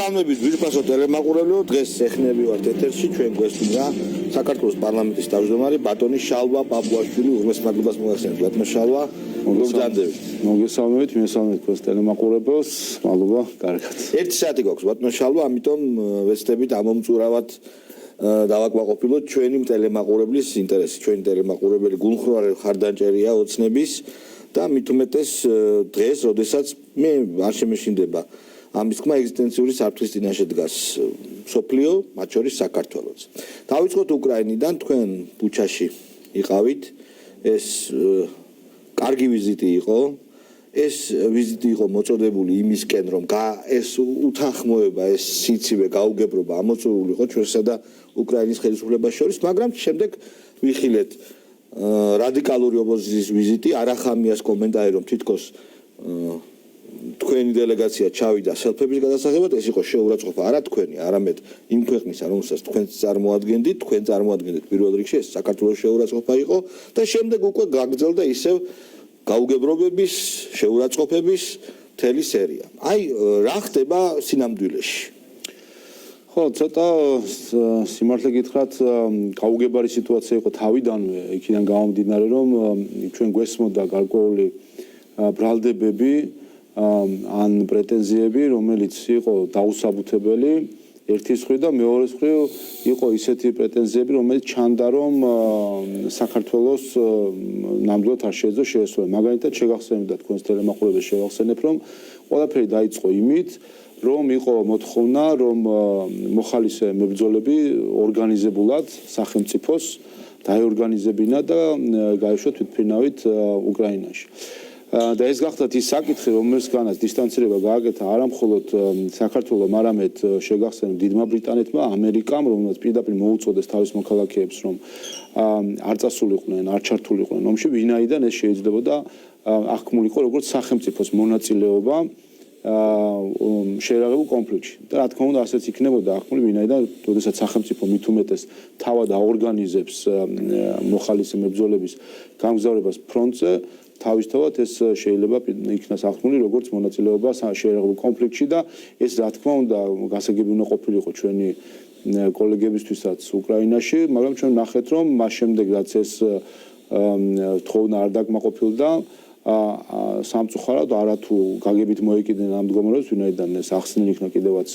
მოგესალმებით ვირფასო ტელემაყურებელო, დღეს ეხნები ვართ ეთერში, ჩვენ გვესმინა საქართველოს პარლამენტის თავმჯდომარე ბატონი შალვა პაპუაშვილი, უღმეს მადლობას მოგახსენებთ ბატონო შალვა, მოგესალმებით. მოგესალმებით, მისალმებით თქვენს ტელემაყურებელს, მადლობა, კარგად. 1 საათი გვაქვს ბატონო შალვა, ამიტომ ვეცდებით ამომწურავად დავაკმაყოფილოთ ჩვენი ტელემაყურებლის ინტერესი, ჩვენი ტელემაყურებელი გულმხრივარი ხარდანჭერია ოცნების და მით უმეტეს დღეს, როდესაც მე არ შემეშინდება ამის თქმა ეგზისტენციური საფრთხის წინაშე დგას მსოფლიო, მათ შორის საქართველოც. დავიწყოთ უკრაინიდან, თქვენ ბუჩაში იყავით, ეს კარგი ვიზიტი იყო. ეს ვიზიტი იყო მოწოდებული იმისკენ, რომ ეს უთანხმოება, ეს სიცივე გაუგებრობა ამოწურული იყო ჩვენსა და უკრაინის ხელისუფლებას შორის, მაგრამ შემდეგ ვიხილეთ რადიკალური ოპოზიციის ვიზიტი, არახამიას კომენტარი, რომ თითქოს თქვენი დელეგაცია ჩავიდა სელფების გადასაღებად, ეს იყო შეურაცხყოფა არა თქვენი, არამედ იმ ქვეყნისა, რომელსაც თქვენ წარმოადგენდით, თქვენ წარმოადგენდით პირველ რიგში, ეს საქართველოს შეურაცხყოფა იყო და შემდეგ უკვე გაგრძელდა ისევ გაუგებრობების, შეურაცხყოფების მთელი სერია. აი, რა ხდება სინამდვილეში? ხო, ცოტა სიმართლე გითხრათ, გაუგებარი სიტუაცია იყო თავიდანვე, იქიდან გამომდინარე, რომ ჩვენ გვესმოდა გარკვეული ბრალდებები ან პრეტენზიები, რომელიც იყო დაუსაბუთებელი ერთის მხრივ და მეორეს მხრივ იყო ისეთი პრეტენზიები, რომელიც ჩანდა, რომ საქართველოს ნამდვილად არ შეეძლო შეესრულა. მაგალითად, შეგახსენებთ და თქვენს ტელემაყურებელს შევახსენებ, რომ ყველაფერი დაიწყო იმით, რომ იყო მოთხოვნა, რომ მოხალისე მებრძოლები ორგანიზებულად სახელმწიფოს დაეორგანიზებინა და გაეშვათ თვითმფრინავით უკრაინაში. და ეს გახდათ ის საკითხი, რომელსგანაც დისტანცირება გააკეთა არა მხოლოდ საქართველოს, არამედ შეგახსენებთ დიდმა ბრიტანეთმა, ამერიკამ, რომელსაც პირდაპირ მოუწოდეს თავის მოქალაქეებს, რომ არ წასულიყვნენ, არ ჩართულიყვნენ ომში, ვინაიდან ეს შეიძლებოდა აღქმულიყო როგორც სახელმწიფოს მონაწილეობა შეერაღებულ კონფლიქტში. და რა თქმა უნდა, ასეც იქნებოდა აღქმული, ვინაიდან როდესაც სახელმწიფო მით უმეტეს თავად აორგანიზებს მოხალისე მებრძოლების გამგზავრებას ფრონტზე, თავისთავად ეს შეიძლება იქნას აღქმული როგორც მონაწილეობა შეერაღებულ კონფლიქტში და ეს რა თქმა უნდა გასაგები უნდა ყოფილიყო ჩვენი კოლეგებისთვისაც უკრაინაში, მაგრამ ჩვენ ნახეთ, რომ მას შემდეგ რაც ეს თხოვნა არ დაკმაყოფილდა, სამწუხაროდ არათუ გაგებით მოეკიდნენ ამ მდგომარეობას, ვინაიდან ეს ახსნილი იქნა კიდევაც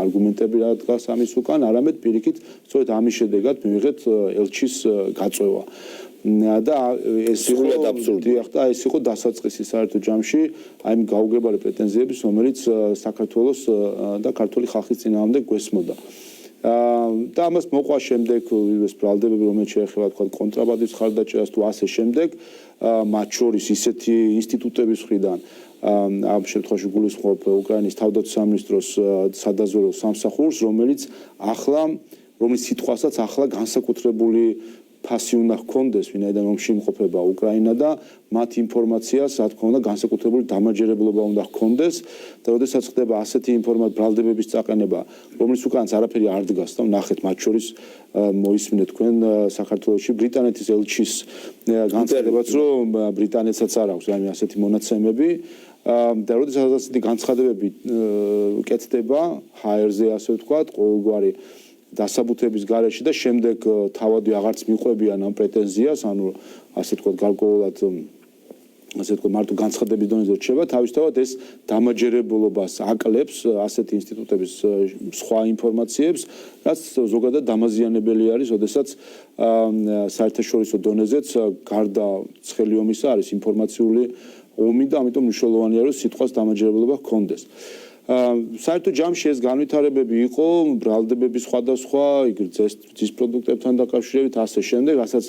არგუმენტები რა დგას ამის უკან, არამედ პირიქით სწორედ ამის შედეგად მივიღეთ ელჩის გაწვევა. და ეს იყო აბსურდი, და ეს იყო დასაწყისი საერთო ჯამში აი იმ გაუგებარი პრეტენზიების, რომელიც საქართველოს და ქართული ხალხის წინააღმდეგ გვესმოდა. და ამას მოყვა შემდეგ ის ბრალდებები, რომელიც შეეხება თქვა კონტრაბანდის ხარდაჭერას თუ ასე შემდეგ, მათ შორის ისეთი ინსტიტუტების მხრიდან ამ შემთხვევაში გულისხმობ უკრაინის თავდაცვის სამინისტროს სადაზვერვო სამსახურს, რომელიც სიტყვასაც ახლა განსაკუთრებული ფასი უნდა ჰქონდეს, ვინაიდან ომში იმყოფება უკრაინა და მათ ინფორმაციას, რა თქმა უნდა, განსაკუთრებული დამაჯერებლობა უნდა ჰქონდეს და როდესაც ხდება ასეთი ბრალდებების წაყენება, რომლის უკანაც არაფერი არ დგას და ნახეთ მათ შორის მოისმინეთ თქვენ საქართველოში ბრიტანეთის ელჩის განცხადებაც, რომ ბრიტანეთსაც არ აქვს რაიმე ასეთი მონაცემები და როდესაც ასეთი განცხადებები კეთდება ჰაერზე, ასე ვთქვათ, ყოველგვარი დასაბუთების გარეშე და შემდეგ თავადი აღარც მიყვებიან ამ პრეტენზიას, ანუ ასე ვთქვათ გარკვეულად ასე ვთქვათ მარტო განცხადების დონეზე რჩება, თავისთავად ეს დამაჯერებლობას აკლებს ასეთი ინსტიტუტების სხვა ინფორმაციებს, რაც ზოგადად დამაზიანებელი არის, როდესაც საერთაშორისო დონეზეც გარდა ცხელი ომისა არის ინფორმაციული ომი და ამიტომ მნიშვნელოვანია, რომ სიტყვას დამაჯერებლობა ჰქონდეს. საერთო ჯამში ეს განვითარებები იყო, ბრალდებები სხვადასხვა, ძის პროდუქტებთან დაკავშირებით, ასე შემდეგ, რასაც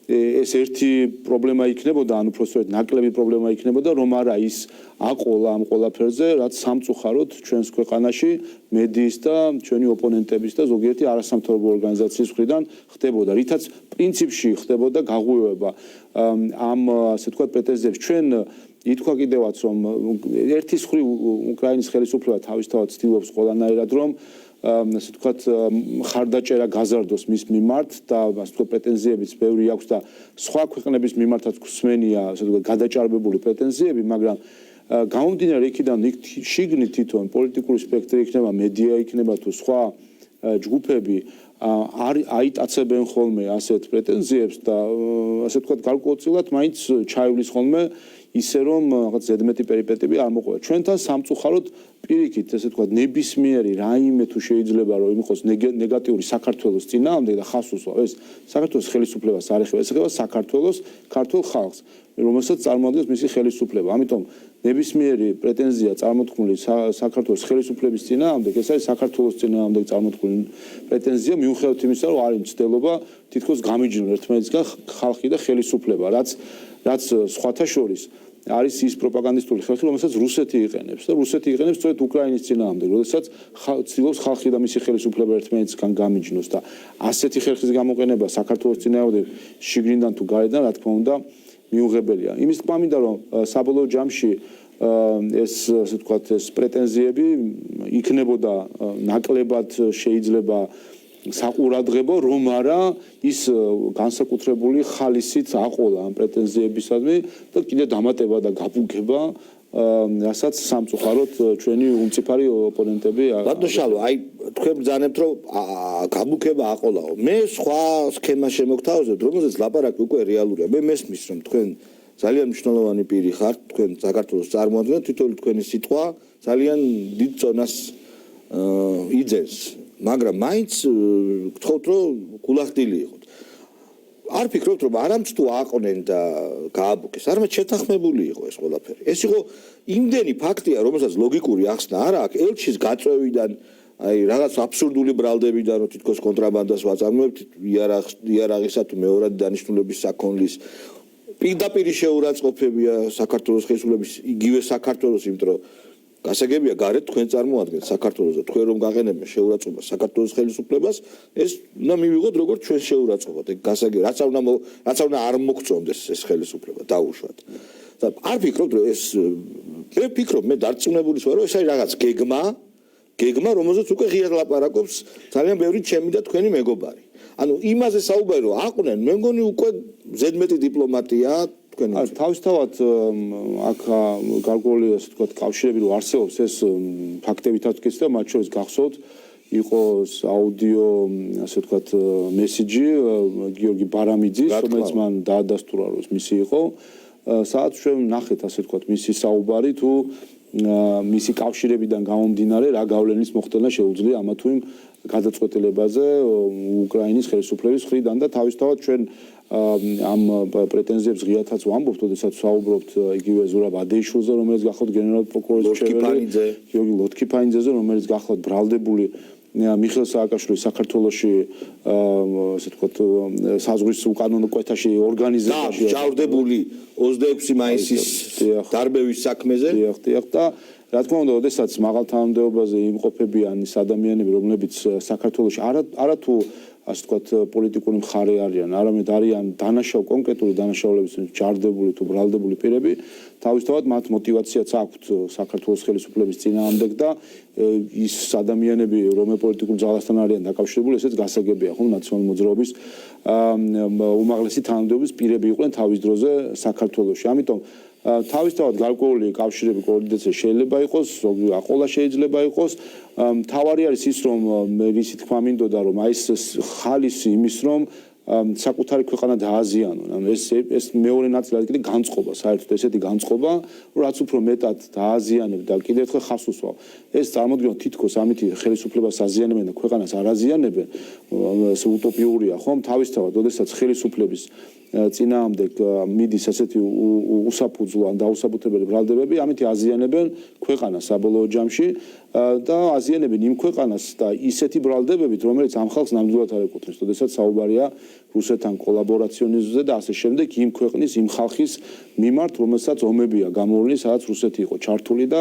ეს ერთი პრობლემა იქნებოდა, ანუ უბრალოდ ნაკლები პრობლემა იქნებოდა, რომ არა ის აყოლა ამ ყველაფერზე, რაც სამწუხაროდ ჩვენს ქვეყანაში მედიის და ჩვენი ოპონენტების და ზოგიერთი არასამთავრობო ორგანიზაციის მხრიდან ხდებოდა, რითაც პრინციპში ხდებოდა გაღვივება ამ ასე ვთქვათ პრეტენზიებს. ჩვენ ითქვა კიდევაც, რომ ერთის მხრივ უკრაინის ხელისუფლება თავისთავად ცდილობს ყველანაირად, რომ ასე ვთქვათ ხარდაჭერა გაზარდოს მის მიმართ და ასე ვთქვათ პრეტენზიებიც ბევრი აქვს და სხვა ქვეყნების მიმართაც გვსმენია ასე ვთქვათ გადაჭარბებული პრეტენზიები, მაგრამ გამომდინარე იქიდან შიგნით თვითონ პოლიტიკური სპექტრი იქნება, მედია იქნება თუ სხვა ჯგუფები აიტაცებენ ხოლმე ასეთ პრეტენზიებს და ასე ვთქვათ გარკვეულწილად მაინც ჩაივლის ხოლმე ისე რომ რაღაც ზედმეტი პერიპეტიები არ მოყვება. ჩვენთან სამწუხაროდ პირიქით ესე ვთქვათ ნებისმიერი რაიმე თუ შეიძლება რომ იყოს ნეგატიური საქართველოს წინააღმდეგ და ხას უსვა ეს საქართველოს ხელისუფლებას არ ეხება, ეს ეხება საქართველოს ქართულ ხალხს, რომელსაც წარმოადგენს მისი ხელისუფლება. ამიტომ ნებისმიერი პრეტენზია წარმოთქმული საქართველოს ხელისუფლების წინააღმდეგ, ეს არის საქართველოს წინააღმდეგ წარმოთქმული პრეტენზია მიუხედავად იმისა, რომ არის მცდელობა თითქოს გამიჯნონ ერთმანეთისგან ხალხი და ხელისუფლება, რაც სხვათა შორის არის ის პროპაგანდისტული ხალხი, რომელსაც რუსეთი იყენებს და რუსეთი იყენებს სწორედ უკრაინის წინააღმდეგ, როდესაც ცდილობს ხალხი და მისი ხელისუფლება ერთმანეთისგან გამიჯნოს და ასეთი ხერხის გამოყენება საქართველოს წინააღმდეგ შიგნიდან თუ გარედან, რა თქმა უნდა, მიუღებელია. იმის თქმა მინდა რომ საბოლოო ჯამში ეს ასე ვთქვათ ეს პრეტენზიები იქნებოდა ნაკლებად შეიძლება საყურადღებო, რომ არა ის განსაკუთრებული ხალისით აყოლა ამ პრეტენზიებისადმი და კიდე დამატება და გაბუგება რასაც სამწუხაროდ ჩვენი უმწიფარი ოპონენტები ბატონო შალვა, აი თქვენ ბრძანებთ რომ გაბუგება აყოლაო. მე სხვა სქემა შემოგთავაზებთ, რომელზეც ლაპარაკი უკვე რეალურია. მე მესმის რომ თქვენ ძალიან მნიშვნელოვანი პირი ხართ, თქვენ საქართველოს წარმოადგენთ, თითოეული თქვენი სიტყვა ძალიან დიდ წონას იძენს. მაგრამ მაინც გთხოვთ რომ გულახდილი იყოთ. არ ფიქრობთ რომ არამც თუ აყნენ და გააბუქეს, არამედ შეთანხმებული იყო ეს ყველაფერი. ეს იყო იმდენი ფაქტია, რომელსაც ლოგიკური ახსნა არ აქვს. ელჩის გაწევიდან, აი რაღაც აბსურდული ბრალდებიდან, რომ თითქოს კონტრაბანდას ვაწარმოებთ, იარაღისა თუ მეორადი დანიშნულების საქონლის პირდაპირ შეურაცხყოფებია საქართველოს ხელისუფლების იგივე საქართველოს, იმიტომ რომ გასაგებია გარეთ თქვენ წარმოადგენთ საქართველოს და თქვენ რომ გაყენებენ შეურაცხყოფას საქართველოს ხელისუფლებას, ეს უნდა მივიღოთ როგორც ჩვენ შეურაცხყოფათ. ეგ გასაგებია, რაც უნდა არ მოგწონდეს ეს ხელისუფლება დაუშვათ. და არ ფიქრობთ რომ ეს მე ფიქრობ, მე დარწმუნებული ვარ რომ ეს არის რაღაც გეგმა, რომელზეც უკვე ღიად ლაპარაკობს ძალიან ბევრი ჩემი და თქვენი მეგობარი. ანუ იმაზე საუბარი რომ აყვნენ, მე მგონი უკვე ზედმეტი დიპლომატია თქვენი. თავისთავად აქ გარკვეული ასე ვთქვათ კავშირები რომ არსებობს ეს ფაქტებითაც ვკითხე და მათ შორის გახსოვთ იყოს აუდიო ასე ვთქვათ მესიჯი გიორგი ბარამიძის, რომელიც მან დაადასტურა რომ მისი იყო, სადაც ჩვენ ნახეთ ასე ვთქვათ მისი საუბარი თუ მისი კავშირებიდან გამომდინარე რა გავლენის მოხდენა შეუძლია ამა თუ იმ გადაწყვეტილებაზე უკრაინის ხელისუფლების მხრიდან და თავისთავად ჩვენ ამ პრეტენზიებს ღიათაც ვამბობთ, როდესაც ვსაუბრობთ იგივე ზურაბ ადეიშვილზე, რომელიც გახლავთ გენერალ პროკურორის მრჩეველი, გიორგი ლოთქიფანიძეზე, რომელიც გახლავთ ბრალდებული მიხეილ სააკაშვილის საქართველოში ასე ვთქვათ საზღვრის უკანონო კვეთაში ორგანიზებაში ჯავრდებული 26 მაისის დარბევის საქმეზე. დიახ და რა თქმა უნდა, როდესაც მაღალ თანამდებობაზე იმყოფებიან ის ადამიანები, რომლებიც საქართველოში არა თუ ასე ვთქვათ პოლიტიკური მხარე არიან, არამედ არიან კონკრეტული დანაშაულების ჯარდებული თუ ბრალდებული პირები, თავისთავად მათ мотиваციაც აქვთ საქართველოს ხელისუფლების წინააღმდეგ და ის ადამიანები, რომელ პოლიტიკურ ძალასთან არიან დაკავშირებული, ესეც გასაგებია, ხო, ნაციონალური მოძრაობის უმაღლესი თანამდებობის პირები იყვნენ თავის დროზე საქართველოში. ამიტომ თავისთავად გარკვეული კავშირები კოორდინაცია შეიძლება იყოს, ზოგი აყოლა შეიძლება იყოს. თავარი არის ის, რომ რისი თქმა მინდოდა, რომ აი ეს ხალისი იმის, რომ საკუთარი ქვეყანა დააზიანონ. ანუ ეს მეორე ნაწილი არის კიდე განწყობა, საერთოდ ესეთი განწყობა, რაც უფრო მეტად დააზიანებ და კიდევ ერთხელ ხას უსვავ. ეს წარმოგვიდგენთ თითქოს ამითი ხელისუფლებას აზიანებენ და ქვეყანას არ აზიანებენ. ეს უტოპიურია, ხომ? თავისთავად, როდესაც ხელისუფლების წინააღმდეგ მიდის ასეთი უსაფუძვლო ან დაუსაბუთებელი ბრალდებები, ამით აზიანებენ ქვეყანას საბოლოო ჯამში და აზიანებენ იმ ქვეყანას და ისეთი ბრალდებებით, რომელიც ამ ხალხს ნამდვილად არ ეკუთვნის, როდესაც საუბარია რუსეთთან კოლაბორაციონიზმზე და ასე შემდეგ, იმ ქვეყნის, იმ ხალხის მიმართ, რომელსაც ომებია გამოვლინი, სადაც რუსეთი იყო ჩართული და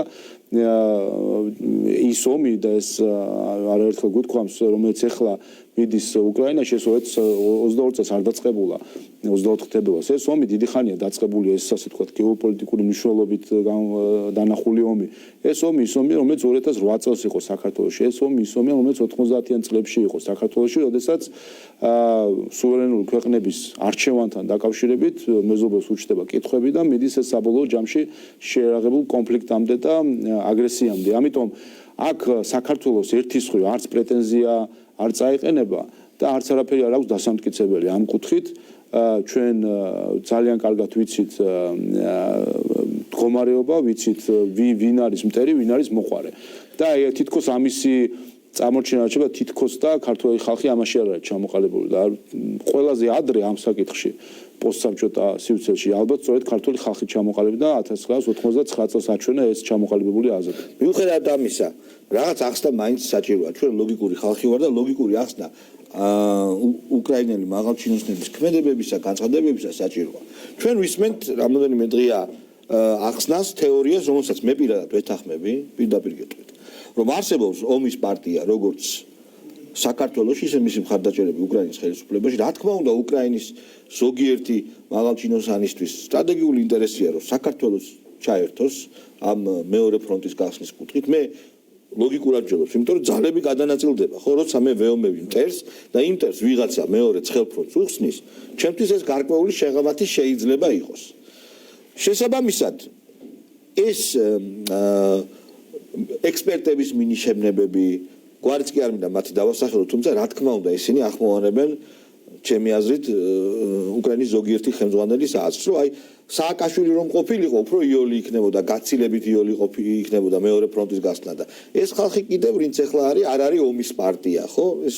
ის ომი და ეს არაერთხელ გუთქვამს, რომელიც ეხლა მიდის უკრაინაში, ეს 22 წელს არ დაწყებულა 24 თებერვალს. ეს ომი დიდი ხანია დაწყებული, ეს ასე ვთქვათ, გეოპოლიტიკური მნიშვნელობით დანახული ომი. ეს ომი ის ომია, რომელიც 2008 წელს იყო საქართველოში. ეს ომი ის ომია, რომელიც 90-იან წლებში იყო საქართველოში, როდესაც სუვერენული ქვეყნების არჩევანთან დაკავშირებით მეზობელს უჩნდება კითხვები და მიდის ეს საბოლოო ჯამში შეერაღებულ კონფლიქტამდე და აგრესიამდე. ამიტომ აქ საქართველოს ერთის მხრივ არც პრეტენზია არ წაეყენება და არც არაფერი არ აქვს დასამტკიცებელი ამ კუთხით. ჩვენ ძალიან კარგად ვიცით მდგომარეობა, ვიცით ვინ არის მტერი, ვინ არის მოყვარე. და თითქოს ამისი წარმოჩენა რჩება თითქოს და ქართული ხალხი ამაში არ არის ჩამოყალიბებული და ყველაზე ადრე ამ საკითხში პოსტსაბჭოთა სივრცეში ალბათ სწორედ ქართული ხალხი ჩამოყალიბდა 1999 წელს აჩვენა ეს ჩამოყალიბებული აზრი. მიუხედავად ამისა, რაღაც ახსნა მაინც საჭიროა. ჩვენ ლოგიკური ხალხი ვარ და ლოგიკური ახსნა უკრაინელი მაღალჩინოსნების ქმედებებისა, განცხადებებისა საჭიროა. ჩვენ ვისმენთ რამდენიმე დღეა ახსნას, თეორიას, რომელსაც მე პირადად ვეთანხმები, პირდაპირ გეტყვით, რომ არსებობს ომის პარტია, როგორც საქართველოში, ისე მისი მხარდაჭერები უკრაინის ხელისუფლებაში. რა თქმა უნდა, უკრაინის ზოგიერთი მაღალჩინოსანისთვის სტრატეგიული ინტერესია, რომ საქართველოს ჩაერთოს ამ მეორე ფრონტის გახსნის კუთხით. მე ლოგიკურად ვჯობებს, იმიტომ რომ ძალები გადანაწილდება, ხო, როცა მე ვეომები მტერს და იმ მტერს ვიღაცა მეორე ცხელ ფრონტს უხსნის, ჩემთვის ეს გარკვეული შეღავათი შეიძლება იყოს. შესაბამისად, ეს ექსპერტების მინიშნებები, გვარიც კი არ მინდა მათი დავასახელო, თუმცა რა თქმა უნდა, ისინი ახმოვანებენ ჩემი აზრით უკრაინის ზოგიერთი ხელმძღვანელის აზრს, რომ აი სააკაშვილი რომ ყოფილიყო, უფრო იოლი იქნებოდა, გაცილებით იოლი იქნებოდა მეორე ფრონტის გასვლა და ეს ხალხი კიდევ ვინც ახლა არის, არ არის ომის პარტია, ხო? ეს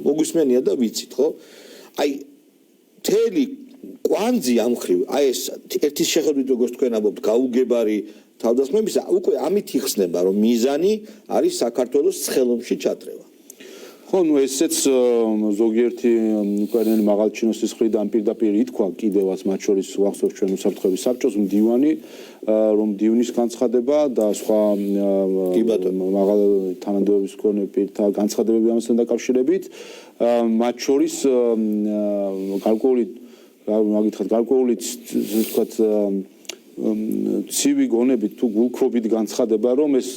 მოგისმენია და ვიცით, ხო? აი თელი კვანძი ამ ხრივ, აი ეს ერთის შეხედვით როგორც თქვენ ამბობთ, გაუგებარი თავდასხმებისა, უკვე ამით იხსნება, რომ მიზანი არის საქართველოს ცხელომში ჩათრევა. ხო, ნუ ესეც ზოგიერთი უკრაინელი მაღალჩინოსის მხრიდან პირდაპირ ითქვა კიდევაც მათ შორის ვახსოვს ჩვენ უსაფრთხოების საბჭოს მდივანი, რომ მდივნის განცხადება და სხვა მაღალ თანამდებობის მქონე პირთა განცხადებები ამასთან დაკავშირებით, მათ შორის გარკვეული ვთქვათ ცივი გონებით თუ გულქრობით განცხადება, რომ ეს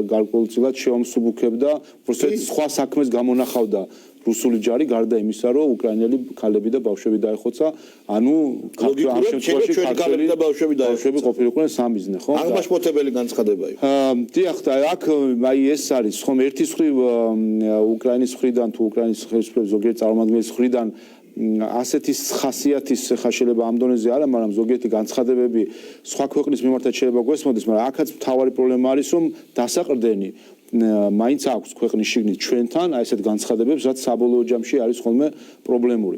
გარკვეულწილად შეომსუბუქებდა, უბრალოდ სხვა საქმეს გამონახავდა რუსული ჯარი, გარდა იმისა, რომ უკრაინელი ქალები და ბავშვები დაეხოცა, ანუ ამ შემთხვევაში ქალები და ბავშვები ყოფილიყვნენ სამიზნე, ხო? აღმაშფოთებელი განცხადება იყო. დიახ, და აქ აი ეს არის, ხომ ერთის მხრივ უკრაინის მხრიდან თუ უკრაინის ხელისუფლების ზოგიერთი წარმომადგენლის მხრიდან ასეთი ხასიათის ხა შეიძლება ამ დონეზე არა, მაგრამ ზოგიერთი განცხადებები სხვა ქვეყნის მიმართად შეიძლება გვესმოდეს, მაგრამ აქაც მთავარი პრობლემა არის, რომ დასაყრდენი მაინც აქვს ქვეყნის შიგნით ჩვენთან, აი ესეთ განცხადებებს, რაც საბოლოო ჯამში არის ხოლმე პრობლემური.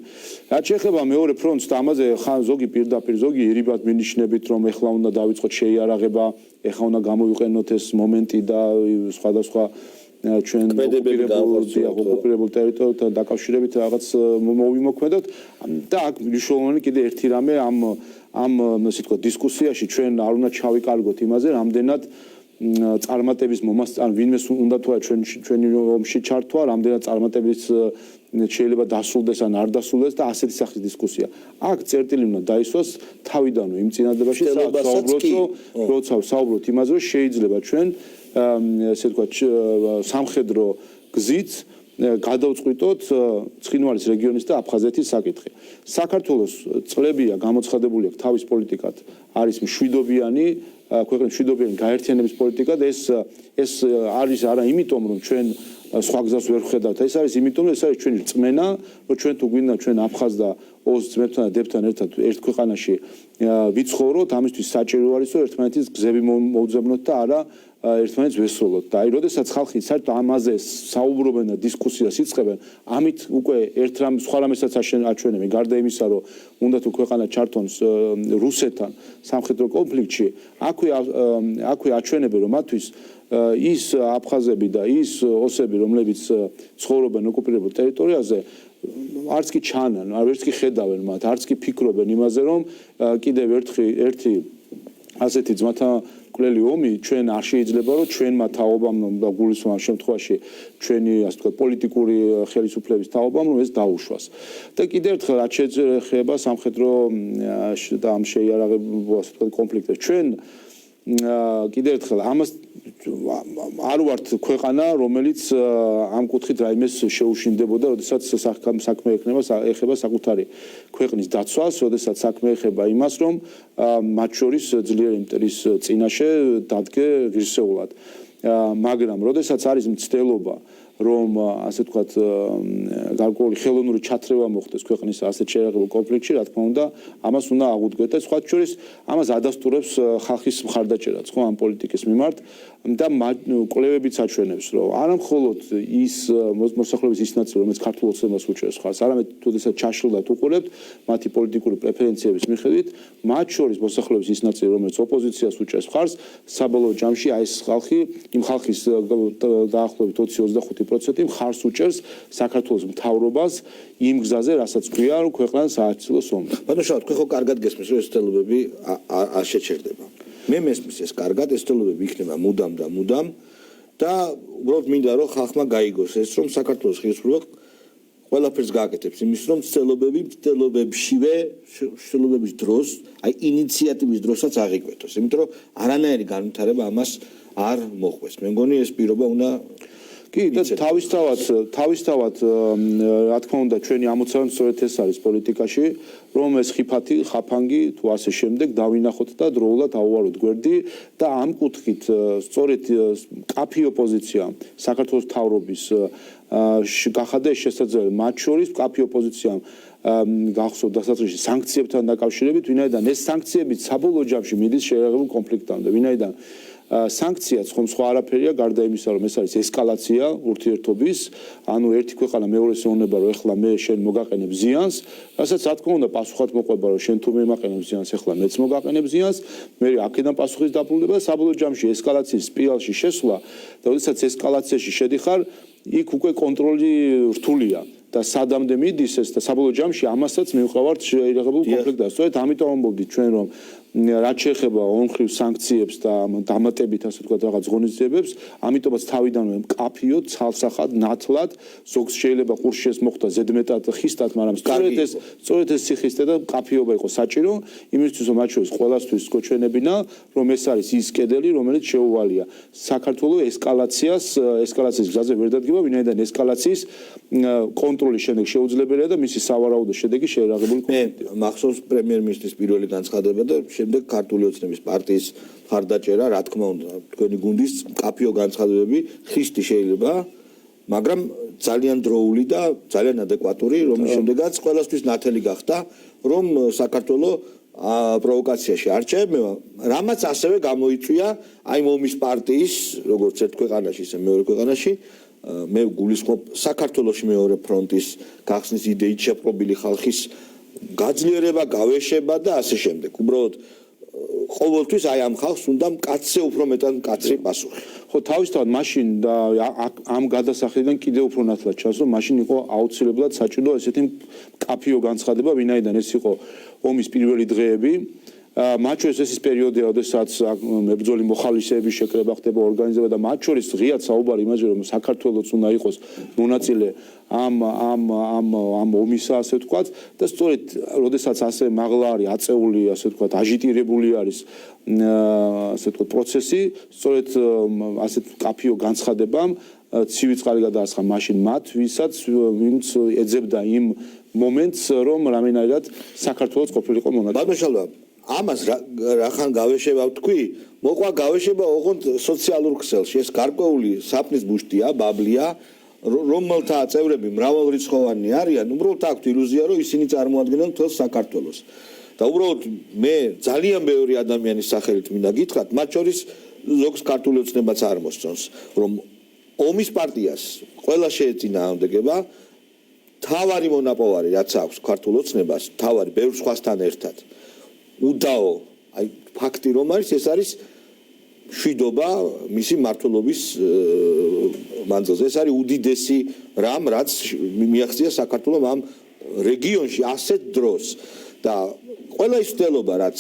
რაც შეეხება მეორე ფრონტს და ამაზე ხან ზოგი პირდაპირ, ზოგი ირიბად მინიშნებით, რომ ეხლა უნდა დავიწყოთ შეიარაღება, ეხლა უნდა გამოვიყენოთ ეს მომენტი და სხვადასხვა ჩვენ ოკუპირებულ ტერიტორიებთან დაკავშირებით რაღაც მოვიმოქმედოთ და აქ მნიშვნელოვანი კიდე ერთი რამე ამ ასე ვთქვათ დისკუსიაში ჩვენ არ უნდა ჩავიკარგოთ იმაზე, რამდენად წარმატების მომასწრე ვინმეს უნდა თუ არა ჩვენი ომში ჩართვა, რამდენად წარმატების შეიძლება დასრულდეს ან არ დასრულდეს და ასეთი სახის დისკუსია. აქ წერტილი უნდა დაისვას თავიდანვე იმ წინადადებაში, როცა საუბრობთ იმაზე, რომ შეიძლება ჩვენ ასე ვთქვათ სამხედრო გზით გადავწყვიტოთ ცხინვალის რეგიონის და აფხაზეთის საკითხი. საქართველოს წლებია გამოცხადებული აქვს თავის პოლიტიკად, არის მშვიდობიანი ქვეყნის მშვიდობიანი გაერთიანების პოლიტიკა და ეს არის არა იმიტომ რომ ჩვენ სხვა გზას ვერ ვხედავთ, ეს არის იმიტომ რომ ეს არის ჩვენი რწმენა, რომ ჩვენ თუ გვინდა ჩვენ აფხაზ და ოს ძმებთან და დებთან ერთად ერთ ქვეყანაში ვიცხოვროთ, ამისთვის საჭირო არის რომ ერთმანეთის გზები მოვძებნოთ და არა ერთმანეთს ვესროლოთ. და აი, როდესაც ხალხი საერთოდ ამაზე საუბრობენ და დისკუსიას იწყებენ, ამით უკვე ერთ რამ სხვა რამესაც აჩვენებენ, გარდა იმისა, რომ უნდა თუ ქვეყანა ჩართონ რუსეთთან სამხედრო კონფლიქტში, აქვე აჩვენებენ, რომ მათთვის ის აფხაზები და ის ოსები, რომლებიც ცხოვრობენ ოკუპირებულ ტერიტორიაზე, არც კი ჩანან, არც კი ხედავენ მათ, არც კი ფიქრობენ იმაზე, რომ კიდევ ერთი ასეთი ძმათა მკვლელი ომი ჩვენ არ შეიძლება რომ ჩვენმა თაობამ და გულისხმობ შემთხვევაში ჩვენი ასე ვთქვათ პოლიტიკური ხელისუფლების თაობამ რომ ეს დაუშვას. და კიდევ ერთხელ რაც შეეხება სამხედრო და ამ შეიარაღებულ ასე ვთქვათ კონფლიქტებს ჩვენ კიდევ ერთხელ ამას არ ვართ ქვეყანა რომელიც ამ კუთხით რაიმეს შეუშინდებოდა, როდესაც საქმე ეხება საკუთარი ქვეყნის დაცვას, როდესაც საქმე ეხება იმას, რომ მათ შორის ძლიერი იმპერიის წინაშე დადგე ღირსეულად. მაგრამ როდესაც არის მცდელობა რომ ასე ვთქვათ გარკვეული ხელოვნური ჩათრევა მოხდეს ქვეყნის ასეთ შეერაღებულ კონფლიქტში, რა თქმა უნდა, ამას უნდა აღუდგეთ და სხვა შორის ამას ადასტურებს ხალხის მხარდაჭერაც, ხო, ამ პოლიტიკის მიმართ და კვლევებიც აჩვენებს, რომ არა მხოლოდ ის მოსახლეობის ის ნაწილი, რომელიც ქართულ ოცნებას უჭერს ხარს, არამედ თუდესაც ჩაშლილად უყურებთ მათი პოლიტიკური პრეფერენციების მიხედვით, მათ შორის მოსახლეობის ის ნაწილი, რომელიც ოპოზიციას უჭერს ხარს, საბოლოო ჯამში აი ეს ხალხი, იმ ხალხის დაახლოებით 20-25% მხარს უჭერს საქართველოს მთავრობას იმ გზაზე, რასაც ქვია, რომ ქვეყანას ააცილოს ომი. ბატონო შალვა, თქვენ ხო კარგად გესმის, რომ ეს ცდელობები არ შეჩერდება. მე მესმის ეს კარგად, ეს ცდელობები იქნება მუდამ და უბრალოდ მინდა რომ ხალხმა გაიგოს ეს, რომ საქართველოს ხელისუფლება ყველაფერს გააკეთებს იმის, რომ ცდელობების დროს, აი ინიციატივის დროსაც აღიკვეთოს, იმიტომ რომ არანაირი განვითარება ამას არ მოხდეს. მე მგონი ეს პირობა უნდა კი და თავისთავად რა თქმა უნდა ჩვენი ამოცანა სწორედ ეს არის პოლიტიკაში, რომ ეს ხიფათი, ხაფანგი თუ ასე შემდეგ დავინახოთ და დროულად ავუაროთ გვერდი და ამ კუთხით სწორედ კაფი ოპოზიცია საქართველოს მთავრობის გახადა შესაძლებელი, მათ შორის კაფი ოპოზიციამ გახსოვთ დასაწყისში სანქციებთან დაკავშირებით, ვინაიდან ეს სანქციები საბოლოო ჯამში მიდის შეერაღებულ კონფლიქტამდე, ვინაიდან სანქციაც ხომ სხვა არაფერია გარდა იმისა, რომ ეს არის ესკალაცია ურთიერთობის, ანუ ერთი ქვეყანა მეორეს ეუბნება, რომ ეხლა მე შენ მოგაყენებ ზიანს, რასაც რა თქმა უნდა პასუხად მოყვება, რომ შენ თუ მე მაყენებ ზიანს, ეხლა მეც მოგაყენებ ზიანს, მე აქედან პასუხის დაბრუნება და საბოლოო ჯამში ესკალაციის სპირალში შესვლა და როდესაც ესკალაციაში შედიხარ, იქ უკვე კონტროლი რთულია. და სადამდე მიდის ეს და საბოლოო ჯამში ამასაც მივყავართ შეერაღებულ კონფლიქტს. სწორედ ამიტომ ამბობდით ჩვენ, რომ რაც შეეხება ორმხრივ სანქციებს და დამატებით ასე ვთქვათ რაღაც ღონისძიებებს, ამიტომაც თავიდანვე მკაფიოდ, ცალსახად, ნათლად, ზოგს შეიძლება ყურშეს მოხდა ზედმეტად ხისტად, მაგრამ სწორედ ეს სიხისტე და მკაფიობა იყო საჭირო, იმისთვის რომ მათ შორის ყველასთვის გოჩვენებინა, რომ ეს არის ის კედელი, რომელიც შეუვალია საქართველოს ესკალაციის გზაზე ვერ დადგება, ვინაიდან ესკალაციის კონტროლის შემდეგ შეუძლებელია და მისი სავარაუდო შედეგი შეერაღებული კონფლიქტია. მახსოვს პრემიერ-მინისტრის პირველი განცხადება და შემდეგ ქართული ოცნების პარტიის მხარდაჭერა, რა თქმა უნდა, თქვენი გუნდის კაფიო განცხადებები ხისტი შეიძლება, მაგრამ ძალიან დროული და ძალიან ადეკვატური, რომლის შემდეგაც ყველასთვის ნათელი გახდა, რომ საქართველოს პროვოკაციაში არ ჩაებება, რამაც ასევე გამოიწვია აი ომის პარტიის, როგორც ერთ ქვეყანაში, ისე მეორე ქვეყანაში, მე გულისხმობ საქართველოს მეორე ფრონტის გახსნის იდეით შეპყრობილი ხალხის გაძლიერება, გავეშება და ასე შემდეგ. უბრალოდ ყოველთვის აი ამ ხალხს უნდა მკაცრ უფრო მეტად მკაცრი პასუხი. ხო, თავისთავად მაშინ და ამ გადასახედიდან კიდევ უფრო ნათლად ჩანს, რომ მაშინ იყო აუცილებლად საჭირო ესეთი კაფიო განცხადება, ვინაიდან ეს იყო ომის პირველი დღეები. მათ შორის ეს ის პერიოდია, როდესაც მებრძოლი მოხალისეების შეკრება ხდება, ორგანიზება და მათ შორის ღიად საუბარი იმაზე, რომ საქართველოს უნდა იყოს მონაწილე ამ ომისა, ასე ვთქვათ, და სწორედ როდესაც ასე მაღლა არის აწეული, ასე ვთქვათ, აჟიტირებული არის ასე ვთქვათ პროცესი, სწორედ ასეთ კაფიო განცხადებამ ცივი წყალი გადაასხა მაშინ მათ, ვინც ეძებდა იმ მომენტს, რომ რამენაირად საქართველოს ყოფილიყო მონაწილე. ბატონ შალვა, ამას რახან გავეშება თქვი, მოყვა გავეშება ოღონდ სოციალურ ქსელში, ეს გარკვეული საფნის ბუშტია, ბაბლია, რომელთა წევრები მრავალრიცხოვანი არიან, უბრალოდ აქვთ ილუზია, რომ ისინი წარმოადგენენ მთელ საქართველოს. და უბრალოდ მე ძალიან ბევრი ადამიანის სახელით მინდა გითხრათ, მათ შორის ზოგს ქართული ოცნებაც არ მოსწონს, რომ ომის პარტიას ყველა შეეწინააღმდეგება, თავარი მონაპოვარი რაც აქვს ქართულ ოცნებას, თავარი ბევრ სხვასთან ერთად. უდაო, აი ფაქტი რომ არის, ეს არის შვიდობა მისი მართლობის მანძილზე. ეს არის უდიდესი რამ, რაც მიაღწია საქართველოს ამ რეგიონში ასეთ დროს და ყველა ის ცდელობა, რაც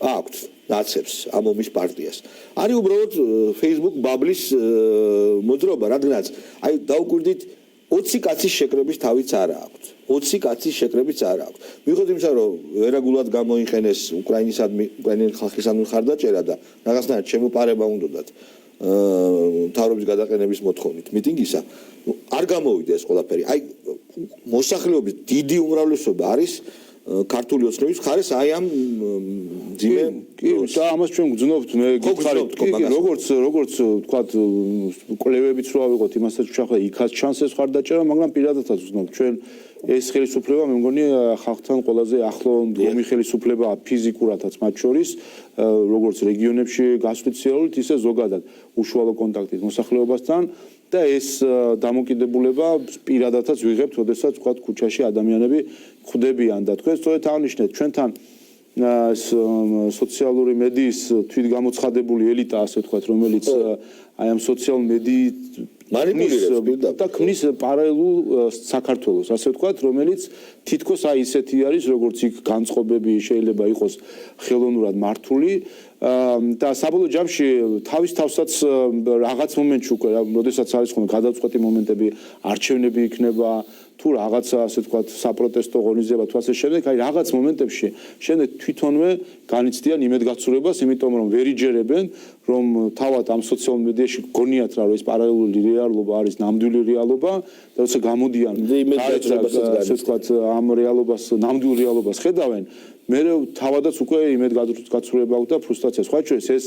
აქვს ნაცებს ამ ომის პარტიას. არის უბრალოდ Facebook ბაბლის მოძრაობა, რადგანაც აი დაუკვირდით 20 კაცის შეკრების თავიც არ აქვს. 20 კაცის შეკრებიც არ აქვს. მიუხედავად იმისა, რომ ვერაგულად გამოიყენეს უკრაინის ხალხისადმი ხარდაჭერა და რაღაცნაირად შემოპარება უნდათ მთავრობის გადაყენების მოთხოვნით მიტინგისა, არ გამოვიდა ეს ყველაფერი. აი მოსახლეობის დიდი უმრავლესობა არის ქართული ოცნების მხარეს აი ამ ძიმე და ამას ჩვენ გძნობთ მე გითხარით როგორც თქვა კვლევებიც რო ავიღოთ იმასაც ვშახვა იქაც ჩანს ეს ხარდაჭერა მაგრამ პირადადაც ვძნობთ ჩვენ ეს ხელისუფლება მე მგონი ხალხთან ყველაზე ახლო მდგომი ხელისუფლებაა ფიზიკურადაც მათ შორის როგორც რეგიონებში გასვლით ისე ზოგადად უშუალო კონტაქტით მოსახლეობასთან და ეს დამოკიდებულება პირადადაც ვიღებთ, როდესაც თქვა ქუჩაში ადამიანები ხვდებიან და თქვენ სწორედ აღნიშნეთ ჩვენთან სოციალური მედიის თვითგამოცხადებული ელიტა ასე ვთქვათ, რომელიც აი ამ სოციალურ მედიით მანიპულირებს და ქმნის პარალელულ საქართველოს, ასე ვთქვათ, რომელიც თითქოს აი ისეთი არის, როგორც იქ განწყობები შეიძლება იყოს ხელოვნურად მართული და საბოლოო ჯამში თავის თავსაც რაღაც მომენტში უკვე, როდესაც არის ხოლმე გადაწყვეტი მომენტები, არჩევნები იქნება, თუ რაღაცა ასე ვთქვათ, საპროტესტო ღონისძიება თუ ასე შემდეგ, აი რაღაც მომენტებში შემდეგ თვითონვე განიცდიან იმედგაცრუებას, იმიტომ რომ ვერ იჯერებენ, რომ თავად ამ სოციალურ მედიაში გონიათ რა, რომ ეს პარალელური რეალობა არის ნამდვილი რეალობა და როცა გამოდიან ასე ვთქვათ, ამ რეალობას, ნამდვილ რეალობას ხედავენ, მე თავადაც უკვე იმედგაცრუება აქვს და ფრუსტრაცია. სხვა ჩვენს ეს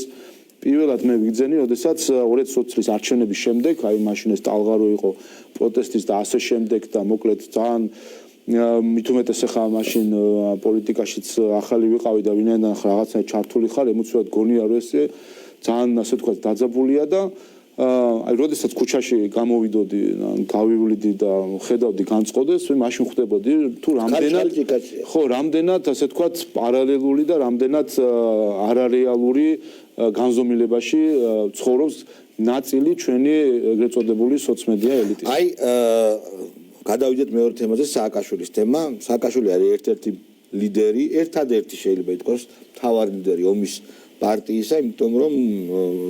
პირველად მე ვიგძენი, როდესაც 2020 წლის არჩევნების შემდეგ, აი მაშინ ეს ტალღარო იყო პროტესტის და ასე შემდეგ და მოკლედ ძალიან მით უმეტეს ახლა მაშინ პოლიტიკაშიც ახალი ვიყავი და ვინაიდან რაღაცა ჩართული ხარ, ემოციურად გონია რომ ეს ძალიან ასე ვთქვათ დაძაბულია და აი როდესაც ქუჩაში გამოვიდოდი, გავივლიდი და ხედავდი განწყოდეს, მაშინ ხვდებოდი თუ რამდენად ასე ვთქვათ პარალელური და რამდენად არარეალური განზომილებაში ცხოვრობს ნაწილი ჩვენი ეგრეთ წოდებული სოციმედია ელიტის. აი გადავიდეთ მეორე თემაზე, სააკაშვილის თემა. სააკაშვილი არის ერთ-ერთი ლიდერი, ერთადერთი შეიძლება ითქვას მთავარი ლიდერი ომის პარტიისა, იმიტომ რომ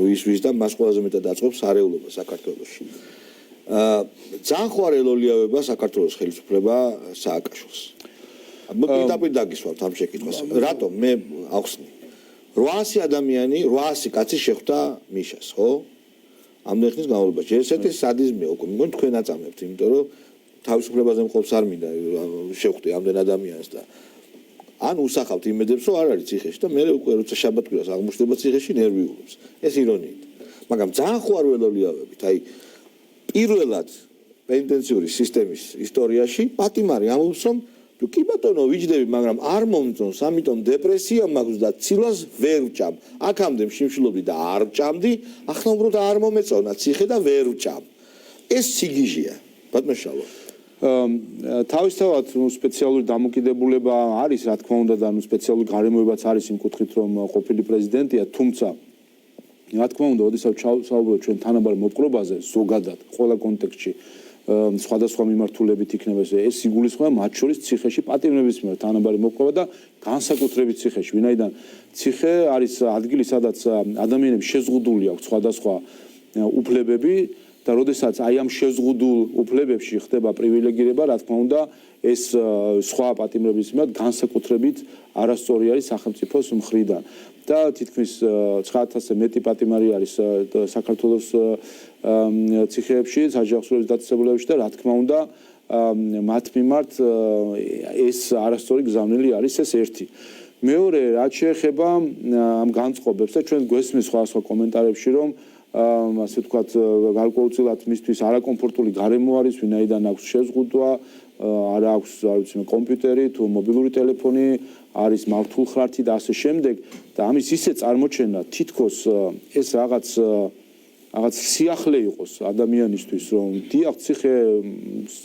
ვის და მას ყველაზე მეტად აწყობს არეულობა საქართველოში. ძალიან ხوارელოლიავება საქართველოს ხელისუფლება სააკაშვილს. პირდაპირ დაგისვავთ ამ შეკითხვას. რატომ მე ახსნი 800 ადამიანი, 800 კაცი შეხვდა მიშას, ხო? ამდენ ხნის განმავლობაში. ესეთი სადიზმია უკვე, მგონი თქვენ აწამებთ, იმიტომ რომ თავისუფლებაზე მყოფს არ მინდა შევხვდი ამდენ ადამიანს და ან უსახავთ იმედებს, რომ არ არის ციხეში და მე უკვე როცა შაბათ-კვირას აღმოჩნდება ციხეში ნერვიულობს. ეს ირონიით. მაგრამ ძალიან ხوارველოლიავებით, აი პირველად პენიტენციური სისტემის ისტორიაში პატიმარი ამბობს, რომ კი ბატონო ვიჯდები, მაგრამ არ მომწონს, ამიტომ დეპრესია მაქვს და ცილას ვერ ვჭამ. აქამდე შიმშილობდი და არ ვჭამდი, ახლა უბრალოდ არ მომეწონა ციხე და ვერ ვჭამ. ეს სიგიჟეა, ბატონო შალვა. თავისთავად სპეციალური დამოკიდებულება არის, რა თქმა უნდა, და სპეციალური გარემოებაც არის იმ კუთხით, რომ ყოფილი პრეზიდენტია, თუმცა რა თქმა უნდა, ოდესაც საუბრობთ ჩვენ თანაბარ მოპყრობაზე, ზოგადად, ყველა კონტექსტში სხვადასხვა მიმართულებით იქნება ეს იგულისხმება მათ შორის ციხეში პატიმრების მიმართ თანაბარი მოპყრობა და განსაკუთრებით ციხეში, ვინაიდან ციხე არის ადგილი, სადაც ადამიანებს შეზღუდული აქვს სხვადასხვა უფლებები და როდესაც აი ამ შეზღუდულ უფლებებში ხდება პრივილეგირება, რა თქმა უნდა, ეს სხვა პატიმრების მიმართ განსაკუთრებით არასწორი არის სახელმწიფოს მხრიდან. და თითქმის 9000-ზე მეტი პატიმარი არის საქართველოს ციხეებში, საჯავშროების დაწესებულებებში და რა თქმა უნდა, მათ მიმართ ეს არასწორი გზავნილი არის ეს ერთი. მეორე, რაც შეეხება ამ განწყობებს და ჩვენ გვესმის სხვადასხვა კომენტარებში, რომ ასე ვთქვათ, გარკვეულწილად მისთვის არაკომფორტული გარემო არის, ვინაიდან აქვს შეზღუდვა, არ აქვს, არ ვიცი, კომპიუტერი თუ მობილური ტელეფონი, არის მართულხართ და ასე შემდეგ და ამის ისე წარმოჩენა თითქოს ეს რაღაც სიახლე იყოს ადამიანისთვის, რომ დიახ, ციხე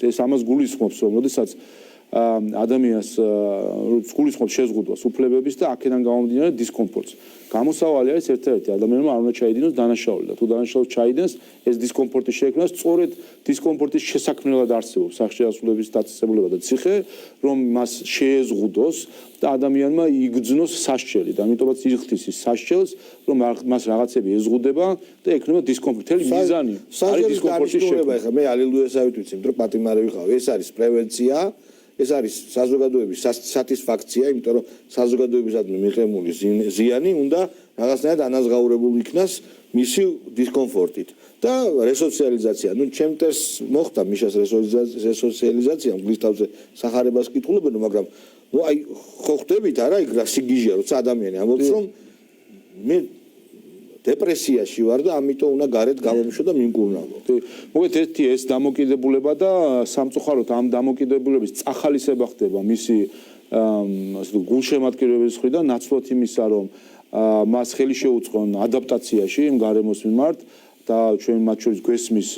ეს ამას გულისხმობს, რომ როდესაც ადამიანს გულისხმობს შეზღუდვას უფლებების და აქედან გამომდინარე დისკომფორტს. გამოსავალი არის ერთ-ერთი ადამიანმა არ უნდა ჩაიდინოს დანაშაული და თუ დანაშაულს ჩაიდენს ეს დისკომფორტი შეექმნა სწორედ დისკომფორტის შესაქმნელად არსებობს სახეშეასრულების დაწესებულება და ციხე რომ მას შეეზღუდოს და ადამიანმა იგრძნოს სასჯელი და ამიტომაც იღთის ის სასჯელს რომ მას რაღაცები ეზღუდება და ექნება დისკომფორტი მიზანი არის დისკომფორტის შექმნა. ეხლა მე ალილუიასავით ვიცი რომ პატიმარი ვიყავი ეს არის პრევენცია ეს არის საზოგადოების სატისფაქცია, იმიტომ რომ საზოგადოებისადმი მიღებული ზიანი უნდა რაღაცნაირად ანაზღაურებული იქნას მისი დისკომფორტით და რესოციალიზაცია. ნუ ჩემთვის მოხდა მიშას რესოციალიზაცია, მგლის თავზე სახარებას კითხულობენ, მაგრამ ნუ აი ხო ხვდებით არა იქ რა სიგიჟეა, როცა ადამიანი ამბობს რომ მე დეპრესიაში ვარ და ამიტომ უნდა გარეთ გამომიშო და მიმკურნალო. მოგეთ ერთი ეს დამოკიდებულება და სამწუხაროდ ამ დამოკიდებულების წახალისება ხდება მისი ასე თუ გულშემატკივრების მხრიდან ნაცვლად იმისა რომ მას ხელი შეუწყონ ადაპტაციაში იმ გარემოს მიმართ და ჩვენ მათ შორის გვესმის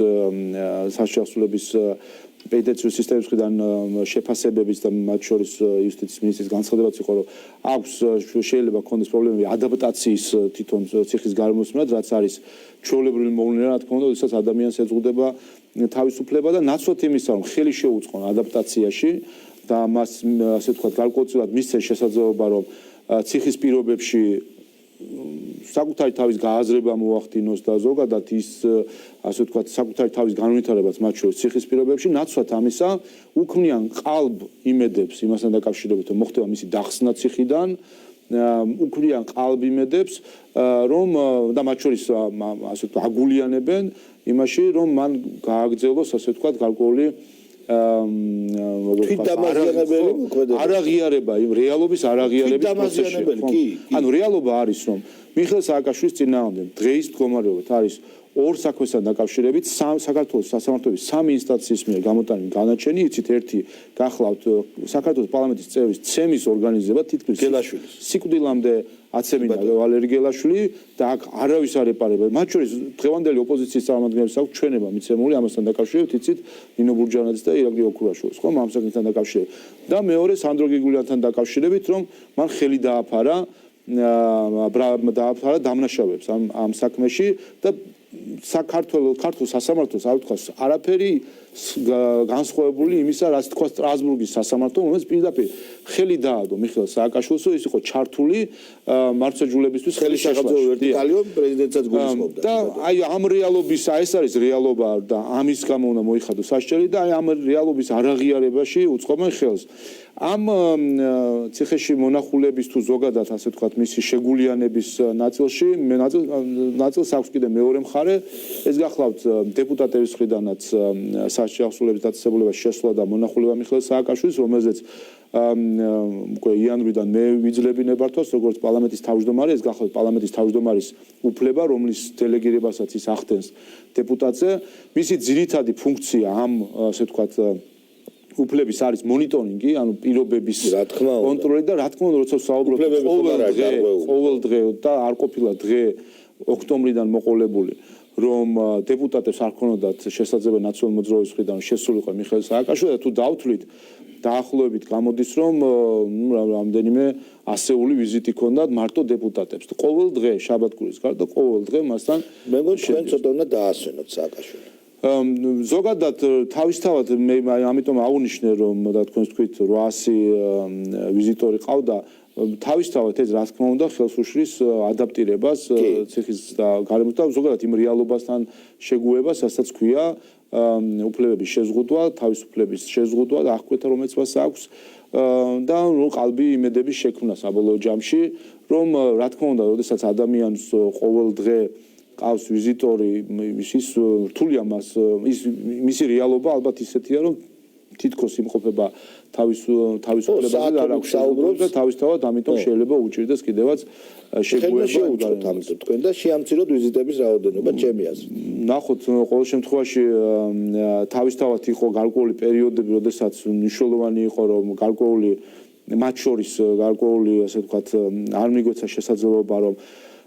საშუალების პედეციის სისტემის მხრიდან შეფასებების და მათ შორის იუსტიციის მინისტრის განცხადებაც იყო რომ აქვს შეიძლება ქონდეს პრობლემები ადაპტაციის თვითონ ციხის გარემოს მიმართ რაც არის ჩვეულებრივი მოვლენა რა თქმა უნდა როდესაც ადამიანს ეძღუდება თავისუფლება და ნაცვლად იმისა რომ ხელი შეუწყონ ადაპტაციაში და მას ასე ვთქვათ გარკვეულწილად მისცეს შესაძლებლობა რომ ციხის პირობებში საკუთარი თავის გააზრება მოახდინოს და ზოგადად ის ასე ვთქვათ საკუთარი თავის განვითარებას მათ შორის ციხის პირობებში ნაცვლად ამისა უქმნიან ყალბ იმედებს იმასთან დაკავშირებით რომ მოხდება მისი დახსნა ციხიდან უქმნიან ყალბ იმედებს რომ და მათ შორის ასე ვთქვათ აგულიანებენ იმაში რომ მან გააგრძელოს ასე ვთქვათ გარკვეული არაღიარება იმ რეალობის არაღიარების პროცესში. ანუ რეალობა არის რომ მიხეილ სააკაშვილის წინააღმდეგ დღეის მდგომარეობით არის ორ საქმესთან დაკავშირებით საქართველოს სასამართლოების სამი ინსტანციის მიერ გამოტანილი განაჩენი, იცით ერთი გახლავთ საქართველოს პარლამენტის წევრის ცემის ორგანიზება თითქმის გელაშვილის სიკვდილამდე აცემინა ვალერი გელაშვილი და აქ არავის არ ეპარება. მათ შორის დღევანდელი ოპოზიციის წარმომადგენლებს აქვს ჩვენება მიცემული ამასთან დაკავშირებით, იცით ნინო ბურჯანაძის და ირაკლი ოქურაშვილის, ხო, ამ საკითხთან დაკავშირებით. და მეორე სანდრო გიგულიანთან დაკავშირებით, რომ მან ხელი დააფარა დამნაშავეებს ამ საქმეში და საქართველოს სასამართლოს არ ვთქვა არაფერი განსხვავებული იმისა, რაც თქვა სტრასბურგის სასამართლომ, რომელიც პირდაპირ ხელი დაადო მიხეილ სააკაშვილს, ის იყო ჩართული მართლმსაჯულებისთვის ხელი შეშლაში ვერტიკალიო პრეზიდენტსაც გულისხმობდა. და აი ამ რეალობის ეს არის რეალობა და ამის გამო უნდა მოიხადოს სასჯელი და აი ამ რეალობის არაღიარებაში უწყობენ ხელს. ამ ციხეში მონახულების თუ ზოგადად ასე ვთქვათ მისი შეგულიანების ნაწილში მე ნაწილს აქვს კიდე მეორე მხარე ეს გახლავთ დეპუტატების მხრიდანაც საშუალების დაწესებულება შესვლა და მონახულება მიხეილ სააკაშვილის რომელზეც უკვე იანვრიდან მე ვიძლები ნებართვას როგორც პარლამენტის თავმჯდომარე ეს გახლავთ პარლამენტის თავმჯდომარის უფლება რომლის დელეგირებასაც ის ახდენს დეპუტატზე მისი ძირითადი ფუნქცია ამ ასე ვთქვათ უფლების არის მონიტორინგი, ანუ პირობების კონტროლი და რა თქმა უნდა, როცა საუბრობთ ყოველ დღე და არ ყოფილა დღე ოქტომბრიდან მოყოლებული, რომ დეპუტატებს არ ქონოდათ შესაძლებელი ნაციონალური მოძრაობის მხრიდან შესულიყო მიხეილ სააკაშვილი და თუ დავთვლით დაახლოებით გამოდის რომ რამდენიმე ასეული ვიზიტი ქონდათ მარტო დეპუტატებს. ყოველ დღე შაბათ-კვირის გარდა ყოველ დღე მასთან მე მგონი ჩვენ ცოტა უნდა დაასვენოთ სააკაშვილი. ზოგადად თავისთავად მე ამიტომ აუნიშნე რომ და თქვენს თქვით 800 ვიზიტორი ყავდა თავისთავად ეს რა თქმა უნდა ხელს უშლის ადაპტირებას ციხის და გარემოს და ზოგადად იმ რეალობასთან შეგუებას რასაც ქვია უფლებების შეზღუდვა, თავისუფლების შეზღუდვა და აღკვეთა რომელიც მას აქვს და ყალბი იმედების შექმნა საბოლოო ჯამში რომ რა თქმა უნდა როდესაც ადამიანს ყოველ დღე ყავს ვიზიტორი ის რთულია მას ის მისი რეალობა ალბათ ისეთია რომ თითქოს იმყოფება თავისუფლებაზე და არ აქვს საუბრობს და თავისთავად ამიტომ შეიძლება უჭირდეს კიდევაც შეგუება ამიტომ თქვენ და შეამციროთ ვიზიტების რაოდენობა ჩემი აზრით. ნახოთ ყოველ შემთხვევაში თავისთავად იყო გარკვეული პერიოდები როდესაც მნიშვნელოვანი იყო რომ გარკვეული მათ შორის გარკვეული ასე ვთქვათ არ მიგვეცა შესაძლებლობა რომ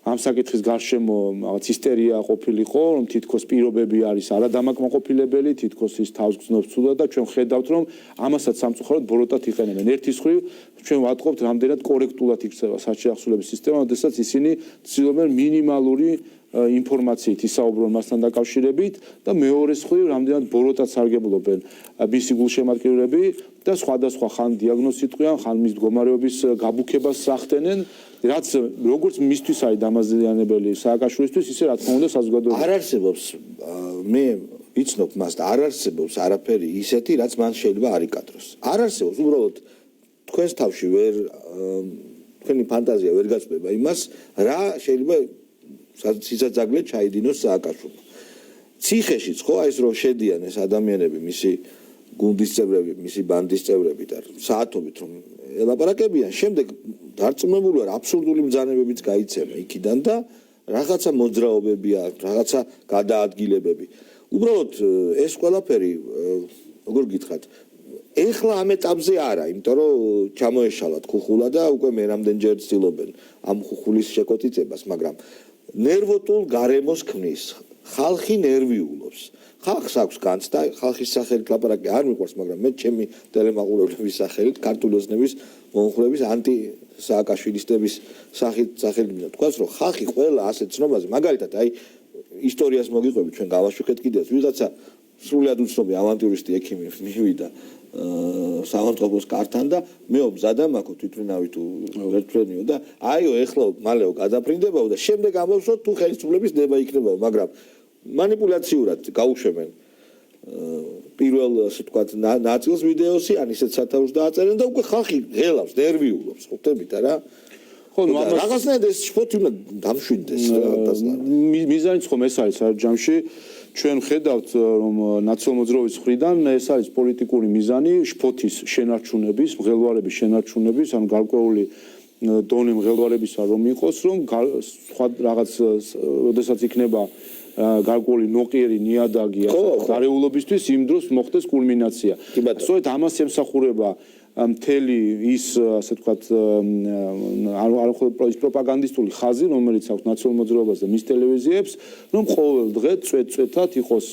ამ საკითხის გარშემო რაღაც ისტერია ყოფილიყო, რომ თითქოს პირობები არის არადამაკმაყოფილებელი, თითქოს ის თავს გრძნობს ცუდად და ჩვენ ხედავთ, რომ ამასაც სამწუხაროდ ბოროტად იყენებენ. ერთის მხრივ ჩვენ ვატყობთ, რამდენად კორექტულად იქცევა საჭირო ახსულების სისტემა, როდესაც ისინი ცდილობენ მინიმალური ინფორმაციით ისაუბრონ მასთან დაკავშირებით და მეორეს მხრივ რამდენად ბოროტად სარგებლობენ მისი გულშემატკივრები და სხვადასხვა ხან დიაგნოზით ყრიან, ხან მის მდგომარეობის გაბუქებას სახდენენ, რაც როგორც მისთვის არის დამაზიანებელი სააკაშვილისთვის, ისე რა თქმა უნდა საზოგადოებისთვის. არ არსებობს მე ვიცნობ მას და არ არსებობს არაფერი ისეთი, რაც მან შეიძლება არ იკადროს. არ არსებობს, უბრალოდ თქვენს თავში ვერ თქვენი ფანტაზია ვერ გაწვდება იმას, რა შეიძლება სიცოცხლე ჩაიდინოს სააკაშვილო. ციხეშიც ხო აი ეს რომ შედიან ეს ადამიანები, მისი გუნდის წევრები, მისი ბანდის წევრები და საათობით რომ ელაპარაკებიან, შემდეგ დარწმუნებული ვარ აბსურდული ბრძანებებიც გაიცემა იქიდან და რაღაცა მოძრაობები აქვს, რაღაცა გადაადგილებები. უბრალოდ ეს ყველაფერი როგორ გითხრათ, ეხლა ამ ეტაპზე არა, იმიტომ რომ ჩამოეშალათ ხუხულა და უკვე მე რამდენჯერ ცდილობენ ამ ხუხულის შეკოტიწებას, მაგრამ ნერვოტულ გარემოს ქმნის, ხალხი ნერვიულობს. ხალხს აქვს განცდა, ხალხის სახელით ლაპარაკი არ მიყვარს, მაგრამ მე ჩემი ტელემაყურებლების სახელით, ქართული ოცნების მომხრეების ანტი-სააკაშვილისტების სახელით მინდა თქვას, რომ ხალხი ყველა ასეთ ცნობაზე, მაგალითად, აი ისტორიას მოგიყვებით, ჩვენ გავაშუქეთ კიდეც, ვიღაცა სრულად უცნობი ავანტურისტი ექიმი მივიდა სამართლოს კართან და მეო მზადა მაქვს თვითმფრინავი თუ ერთფრენიო და აიო ეხლა მალეო გადაფრინდებაო და შემდეგ ამბობს რომ თუ ხელისუფლების ნება იქნებაო, მაგრამ манипуляციურად გაუშვებენ პირველ ასე ვთქვათ ნაწილს ვიდეოსი, ან ისეთ სათაურს დააწერენ და უკვე ხალხი ღელავს, ნერვიულობს, ხვდებით არა? ხო, რაღაცნაირად ეს შფოთი უნდა დამშვიდდეს მიზანიც ხომ ეს არის ჯამში ჩვენ ხედავთ რომ ნაციონალ-მოძრაობის მხრიდან ეს არის პოლიტიკური მიზანი შფოთის შენარჩუნების, მღელვარების შენარჩუნების, ან გარკვეული დონე მღელვარებისა რომ იყოს, რომ სხვა რაღაც როდესაც იქნება გარკვეული ნოყიერი ნიადაგი გარეულობისთვის იმ დროს მოხდეს კულმინაცია. სწორედ ამას ემსახურება მთელი ის ასე ვთქვათ ის პროპაგანდისტული ხაზი, რომელიც აქვს ნაციონალ-მოძრაობას და მის ტელევიზიებს, რომ ყოველ დღე წვეტ-წვეტად იყოს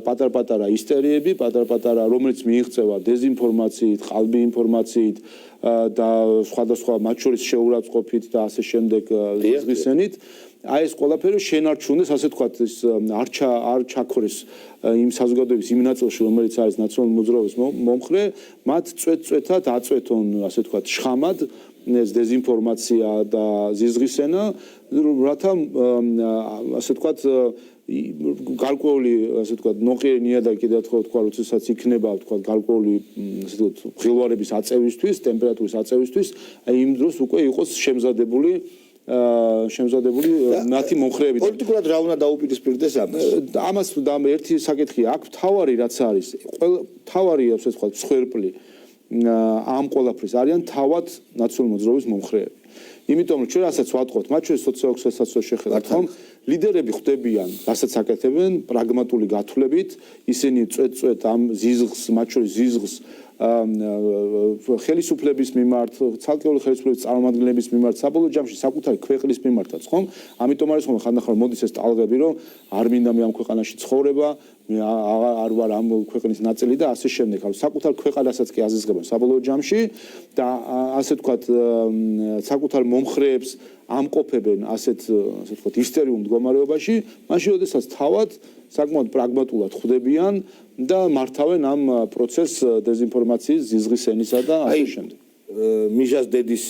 პატარ-პატარა ისტერიები, პატარ-პატარა, რომელიც მიიღწევა დეზინფორმაციით, ყალბი ინფორმაციით და სხვადასხვა მათ შორის შეურაცხყოფით და ასე შემდეგ ზღისენით. აი ეს ყველაფერი შენარჩუნდეს, ასე ვთქვათ, ის არ ჩაქრეს იმ საზოგადოების იმ ნაწილში, რომელიც არის ნაციონალ-მოძრაობის მომხრე, მათ წვეთ-წვეთად აწვეთონ, ასე ვთქვათ, შხამად ეს დეზინფორმაცია და ზიზღისენა, რათა ასე ვთქვათ გარკვეული, ასე ვთქვათ, ნოყიერი ნიადაგი კიდევ თქვა, როდესაც იქნება, ვთქვათ, გარკვეული, ასე ვთქვათ, ღილვარების აწევისთვის, ტემპერატურის აწევისთვის, აი იმ დროს უკვე იყოს შემზადებული მათი მომხრეებით. პოლიტიკურად რა უნდა დაუპირისპირდეს ამას? ამას ერთი საკითხი აქვს, თავარი რაც არის, თავარი ასე ვთქვათ, მსხვერპლი ამ ყველაფრის არიან თავად ნაციონალ-მოძრაობის მომხრეები. იმიტომ რომ ჩვენ რასაც ვატყობთ, მათ შორის სოციალურსაც შეხედავთ, ხომ ლიდერები ხდებიან, რასაც აკეთებენ პრაგმატული გათვლებით, ისინი წვეთ-წვეთ ამ ზიზღს, მათ შორის ზიზღს ხელისუფლების მიმართ, ცალკეული ხელისუფლების წარმომადგენლების მიმართ, საბოლოო ჯამში საკუთარი ქვეყნის მიმართაც, ხომ? ამიტომ არის ხომ ხანდახან მოდის ეს ტალღები, რომ არ მინდა მე ამ ქვეყანაში ცხოვრება, მე არ ვარ ამ ქვეყნის ნაწილი და ასე შემდეგ. საკუთარ ქვეყანასაც კი აზიზღებენ საბოლოო ჯამში და ასე ვთქვათ, საკუთარ მომხრეებს ამყოფებენ ასეთ ვთქვათ ისტერიულ მდგომარეობაში, მაშინ როდესაც თავად საკმაოდ პრაგმატულად ხვდებიან და მართავენ ამ პროცესს დეზინფორმაციის ზიზღისენისა და ასე შემდეგ. მიშას დედის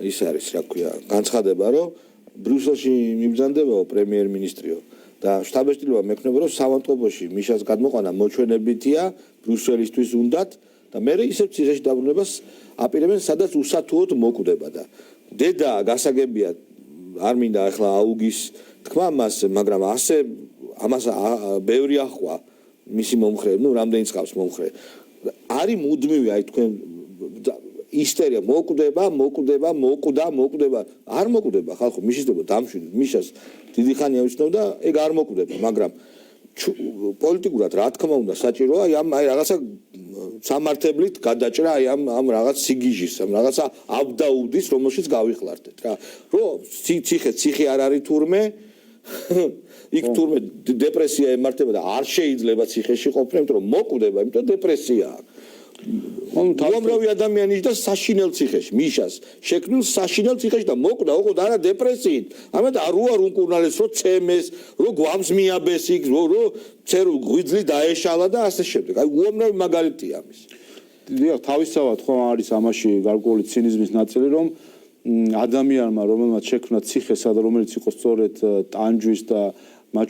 ის არის, რა ქვია, განცხადება, რომ ბრიუსელში მიბრძანდებაო პრემიერ-მინისტრიო და შტაბ-ეშტილობა მექნება, რომ სამავტყოფოში მიშას გადმოყვანა მოჩვენებითია, ბრიუსელისთვის უნდათ და მე ისევ ციხეში დაბრუნებას აპირებენ, სადაც უსათუოდ მოკვდება და დედა გასაგებია არ მინდა ახლა აუგის თქვა მას, მაგრამ ასე ამას ბევრი ახვა მისი მომხრე, ну რამდენი წავს მომხრე. არის მუდმივი აი თქვენ ისტერია მოკვდება, არ მოკვდება ხალხო, მიშისდება დამშვიდეთ, მიშას დიდი ხანია ვიცნობ და ეგ არ მოკვდება, მაგრამ პოლიტიკურად რა თქმა უნდა საჭიროა აი რაღაცა სამართლით გადაჭრა აი ამ რაღაც სიგიჟის ამ რაღაცა აბდაუდის რომელშიც გავიხლარდეთ რა რომ ციხე არ არის თურმე იქ თურმე დეპრესია ემართება და არ შეიძლება ციხეში ყოფნა იმიტომ რომ მოკვდება იმიტომ დეპრესიაა უამრავი ადამიანი და საშინელ ციხეში მიშას შექმნილ საშინელ ციხეში და მოკვდა ოღონდ არა დეპრესიით ამათ არ უკურნალეს რომ ცემეს რომ გვამს მიაბეს იქ რომ ცერო ღვიძლი დაეშალა და ასე შემდეგ აი უამრავი მაგალითია ამის დიახ თავისთავად ხო არის ამაში გარკვეული ცინიზმის ნაწილი რომ ადამიანმა რომელმაც შექმნა ციხე სადა რომელიც იყო სწორედ ტანჯვის და მათ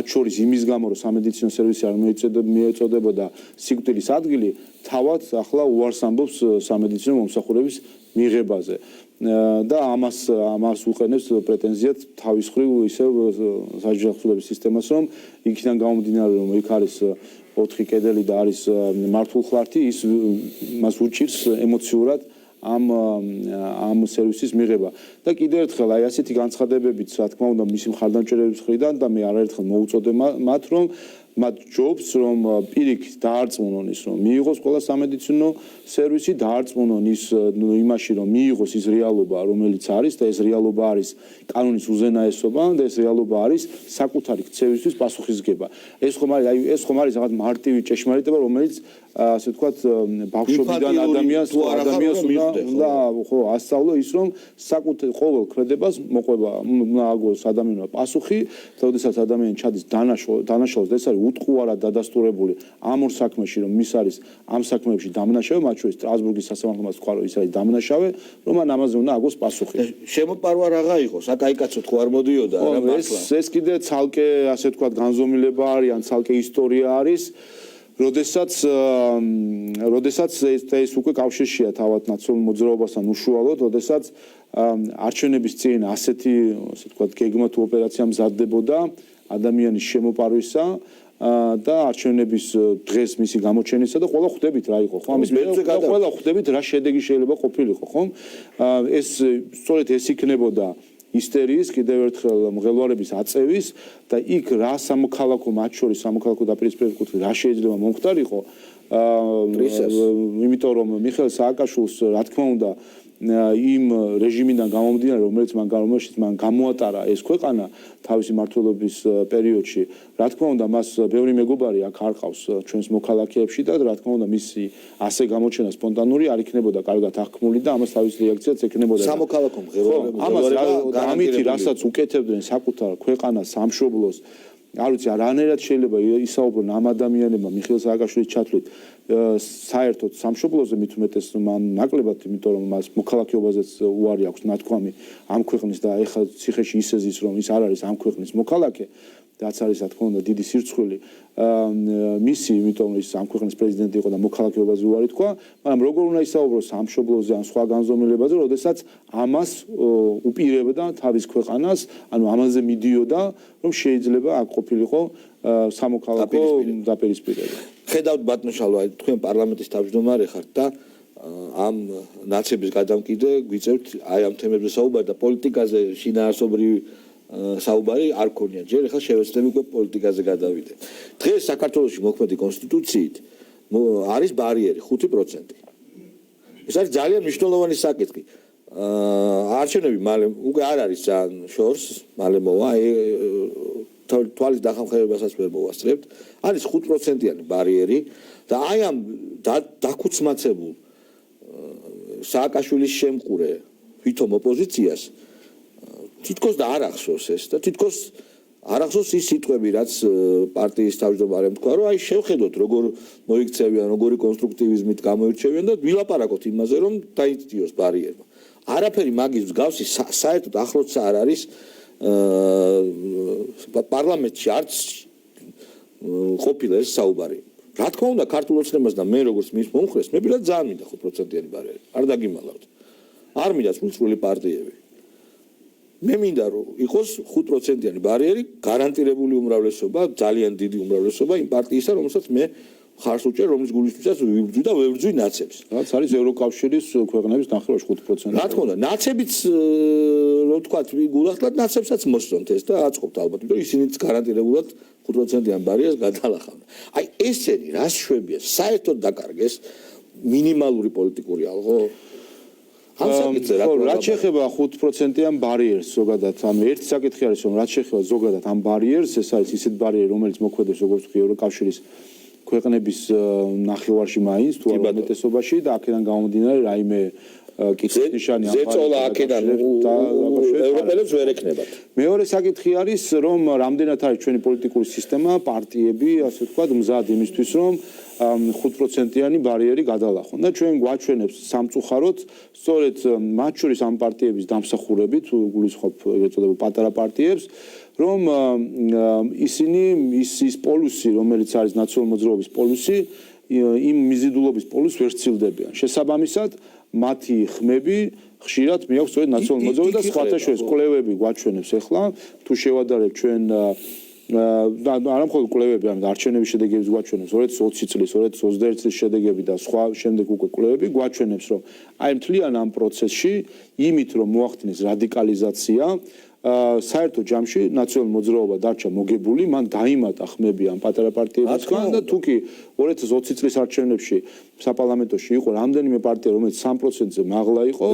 შორის იმის გამო რომ სამედიცინო სერვისი არ მიეწოდებოდა სიკვდილის ადგილი თავად ახლა უარს ამბობს სამედიცინო მომსახურების მიღებაზე და ამას უყენებს პრეტენზიად თავის მხრივ ისევ საჯარო სისტემას რომ იქიდან გამომდინარე რომ იქ არის 4 კედელი და არის მართულხლართი ის მას უჭირს ემოციურად ამ სერვისის მიღება და კიდევ ერთხელ აი ასეთი განცხადებებით რა თქმა უნდა მისი მხარდამჭერების მხრიდან და მე არაერთხელ მოუწოდე მათ რომ მათ ჯობს რომ პირიქით დაარწმუნონ ის რომ მიიღოს ყველა სამედიცინო სერვისი დაარწმუნონ ის იმაში რომ მიიღოს ის რეალობა რომელიც არის და ეს რეალობა არის კანონის უზენაესობა და ეს რეალობა არის საკუთარი ქცევისთვის პასუხისგება ეს ხომ არის რაღაც მარტივი ჭეშმარიტება რომელიც ასე ვთქვათ ბავშვობიდან ადამიანს უნდა ხო ასწავლო ის რომ საკუთარ ყოველ ქმედებას მოყვება უნდა აგოს ადამიანმა პასუხი და ოდესაც ადამიანი ჩადის დანაშაულს და ეს არის უტყუარად დადასტურებული ამ ორ საქმეში რომ ის არის ამ საქმეებში დამნაშავე მათ შორის სტრასბურგის სასამართლოც თქვა რომ ის არის დამნაშავე რომ მან ამაზე უნდა აგოს პასუხი შემოპარვა რაღაცა იყოს აკაიკაცო თქვა არ მოდიოდა რა მართლა ეს კიდე ცალკე ასე ვთქვათ განზომილება არის ან ცალკე ისტორია არის როდესაც ეს უკვე კავშირშია თავად ნაციონალურ მოძრაობასთან უშუალოდ, როდესაც არჩევნების წინ ასეთი, ასე ვთქვათ, გეგმა თუ ოპერაცია მზადდებოდა ადამიანის შემოპარვისა და არჩევნების დღეს მისი გამოჩენისა და ყველა ხვდებით რა იყო, ხო? ამის ყველა ხვდებით რა შედეგი შეიძლება ყოფილიყო, ხო? ეს სწორედ ეს იქნებოდა ისტერიის კიდევ ერთხელ მღელვარების აწევის და იქ რა სამოქალაქო მათ შორის სამოქალაქო დაპირისპირების კუთხით რა შეიძლება მომხდარიყო იმიტომ რომ მიხეილ სააკაშვილს რა თქმა უნდა იმ რეჟიმიდან გამომდინარე რომელიც მან გამოატარა ეს ქვეყანა თავისი მმართველობის პერიოდში რა თქმა უნდა მას ბევრი მეგობარი აქ არ ყავს ჩვენს მოქალაქეებში და რა თქმა უნდა მისი ასე გამოჩენა სპონტანური არ იქნებოდა კარგად აღქმული და ამას თავის რეაქციაც ექნებოდა სამოქალაქო მღელვარება ამით რასაც უკეთებდნენ საკუთარ ქვეყანას სამშობლოს არ ვიცი არანაირად შეიძლება ისაუბრონ ამ ადამიანებმა მიხეილ სააკაშვილის ჩათვლით საერთოდ სამშობლოზე მით უმეტეს მან ნაკლებად იმიტომ რომ მას მოქალაქეობაზეც უარი აქვს ნათქვამი ამ ქვეყნის და ეხლა ციხეში ისეზის რომ ის არ არის ამ ქვეყნის მოქალაქე რაც არის რა თქმა უნდა დიდი სირცხვილი მისი იმიტომ ის ამ ქვეყნის პრეზიდენტი იყო და მოქალაქეობაზე უარი თქვა მაგრამ როგორ უნდა ისაუბროს სამშობლოზე ან სხვა განზომილებაზე როდესაც ამას უპირებდა თავის ქვეყანას ანუ ამაზე მიდიოდა რომ შეიძლება აქ ყოფილიყო სამოქალაქო დაპირისპირება ხედავთ ბატონო შალვა თქვენ პარლამენტის თავმჯდომარე ხართ და ამ ნაცების გადამკიდე გვიწევთ აი ამ თემებზე საუბარი და პოლიტიკაზე შინაარსობრივი საუბარი არ ქონია ჯერ ახლა შევეცდები უკვე პოლიტიკაზე გადავიდე დღეს საქართველოში მოქმედი კონსტიტუციით არის ბარიერი 5% ეს არის ძალიან მნიშვნელოვანი საკითხი არჩევნები მალე უკვე არ არის ძალიან შორს მალე მოვა თვალის დახამხერებასაც ვერ მოვასწრებთ არის 5%-იანი ბარიერი და აი ამ დაქუცმაცებულ სააკაშვილის შემყურე ვითომ ოპოზიციას თითქოს და არ ახსოვს ეს და თითქოს არ ახსოვს ის სიტყვები რაც პარტიის თავმჯდომარემ თქვა რომ აი შევხედოთ როგორ მოიქცევიან როგორი კონსტრუქტივიზმით გამოირჩევიან და ვილაპარაკოთ იმაზე რომ დაიწიოს ბარიერმა არაფერი მაგის მსგავსი საერთოდ ახლოც არ არის პარლამენტში არც ყოფილა ეს საუბარი რა თქმა უნდა ქართულ ოცნებას და მე როგორც მის მომხრეს მე პირადად ძალიან მინდა 5%-იანი ბარიერი არ დაგიმალავთ არ მინდა სრულწლოვანი პარტიები მე მინდა რომ იყოს 5%-იანი ბარიერი გარანტირებული უმრავლესობა ძალიან დიდი უმრავლესობა იმ პარტიისა რომელსაც მე ხარს უჭერ, რომლის გულისთვისაც ვიბრძვი და ვებრძვი ნაცებს. რაც არის ევროკავშირის ქვეყნების ნახევარში 5%. რა თქმა უნდა, ნაცებიც რო ვთქვათ, გულახდათ ნაცებსაც მოსწონთ ეს და აწყობთ ალბათ, იმიტომ ისინიც გარანტირებულად 5%-იან ბარიერს გადალახავენ. აი ესენი რას შვებია, საერთოდ დაკარგეს მინიმალური პოლიტიკური ალღო? რაც შეეხება 5%-იან ბარიერს ზოგადად, ანუ ერთი საკითხი არის, რომ რაც შეეხება ზოგადად ამ ბარიერს, ეს არის ისეთ ბარიერი, რომელიც მოქმედებს როგორც ვთქვი ევროკავშირის ქვეყნების ნახევარში მაინც თუ არა უმეტესობაში და აქედან გამომდინარე რაიმე კითხვისნიშანი ზეწოლა აქედან ევროპელებს ვერ ეკნებათ. მეორე საკითხი არის, რომ რამდენად არის ჩვენი პოლიტიკური სისტემა, პარტიები, ასე ვთქვათ, მზად იმისთვის, რომ 5%-იანი ბარიერი გადალახონ და ჩვენ გვაჩვენებს სამწუხაროდ, სწორედ მათ შორის ამ პარტიების დამსახურებით, გულისხმობ ეგრეთ წოდებულ პატარა პარტიებს, რომ ისინი ის პოლუსი, რომელიც არის ნაციონალური მოძრაობის პოლუსი, იმ მიზიდულობის პოლუსს ვერ სცილდებიან. შესაბამისად, მათი ხმები ხშირად მიაქვს სწორედ ნაციონალური მოძრაობა და სხვათა შორის კვლევები გვაჩვენებს ახლა, თუ შევადარებთ ჩვენ არა მხოლოდ კვლევები, არამედ არჩევნების შედეგებს გვაჩვენებს 2020 წლის, 2021 წლის შედეგები და სხვა შემდეგ უკვე კვლევები გვაჩვენებს, რომ აი მთლიან ამ პროცესში იმით რომ მოახდინეს რადიკალიზაცია საერთო ჯამში ნაციონალური მოძრაობა დარჩა მოგებული, მან დაიმატა ხმები ამ პატარა პარტიებისგან და თუკი 2020 წლის არჩევნებში საპარლამენტოში იყო რამდენიმე პარტია, რომელიც 3%-ზე მაღლა იყო,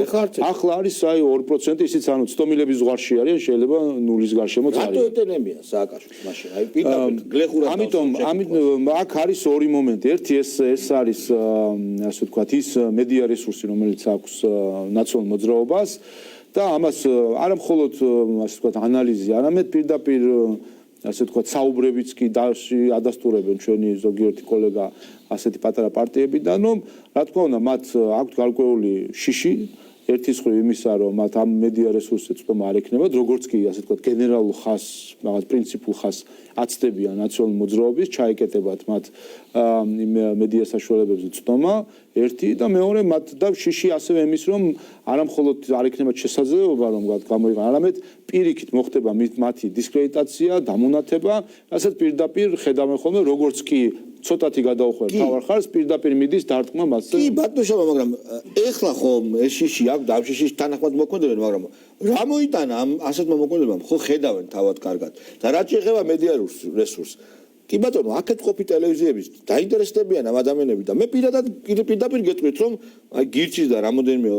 ახლა არის აი 2%, ისიც ანუ ცდომილების ზღვარში არიან, შეიძლება ნულის გარშემოც არის. რატო ეტენებიან სააკაშვილს მაშინ? აი პირდაპირ გლეხურად ამიტომ აქ არის ორი მომენტი. ერთი ეს არის ასე ვთქვათ ის მედია რესურსი, რომელიც აქვს ნაციონალურ მოძრაობას და ამას არა მხოლოდ ასე ვთქვათ ანალიზი, არამედ პირდაპირ ასე ვთქვათ საუბრებიც კი ადასტურებენ ჩვენი ზოგიერთი კოლეგა ასეთი პატარა პარტიებიდან, რომ რა თქმა უნდა მათ აქვთ გარკვეული შიში ერთის მხრივ იმისა, რომ მათ ამ მედია რესურსზე წვდომა არ ექნებათ, როგორც კი ასე ვთქვათ გენერალურ ხაზს, რაღაც პრინციპულ ხაზს აცდებიან ნაციონალური მოძრაობის, ჩაეკეტებათ მათ იმ მედია საშუალებებზე წვდომა, ერთი და მეორე მათ და შიში ასევე იმის, რომ არა მხოლოდ არ ექნებათ შესაძლებლობა, რომ გამოიყენონ, არამედ პირიქით მოხდება მათი დისკრედიტაცია, დამონათება, რასაც პირდაპირ ხედავენ ხოლმე, როგორც კი ცოტათი გადაუხვევ თავარ ხარს, პირდაპირ მიდის დარტყმა მასზე. კი, ბატონო, მაგრამ ეხლა ხომ ეს შიში აქვს, და ამ შიშის თანახმად მოქმედებენ, მაგრამ რა მოიტანა ამ ასეთმა მოქმედებამ? ხო ხედავენ თავად კარგად. და რაც შეეხება მედია რესურსს, კი ბატონო, აქეთ ყოფი ტელევიზიების დაინტერესდებიან ამ ადამიანები და მე პირდაპირ გეტყვით, რომ აი გირჩის და რამოდენიმე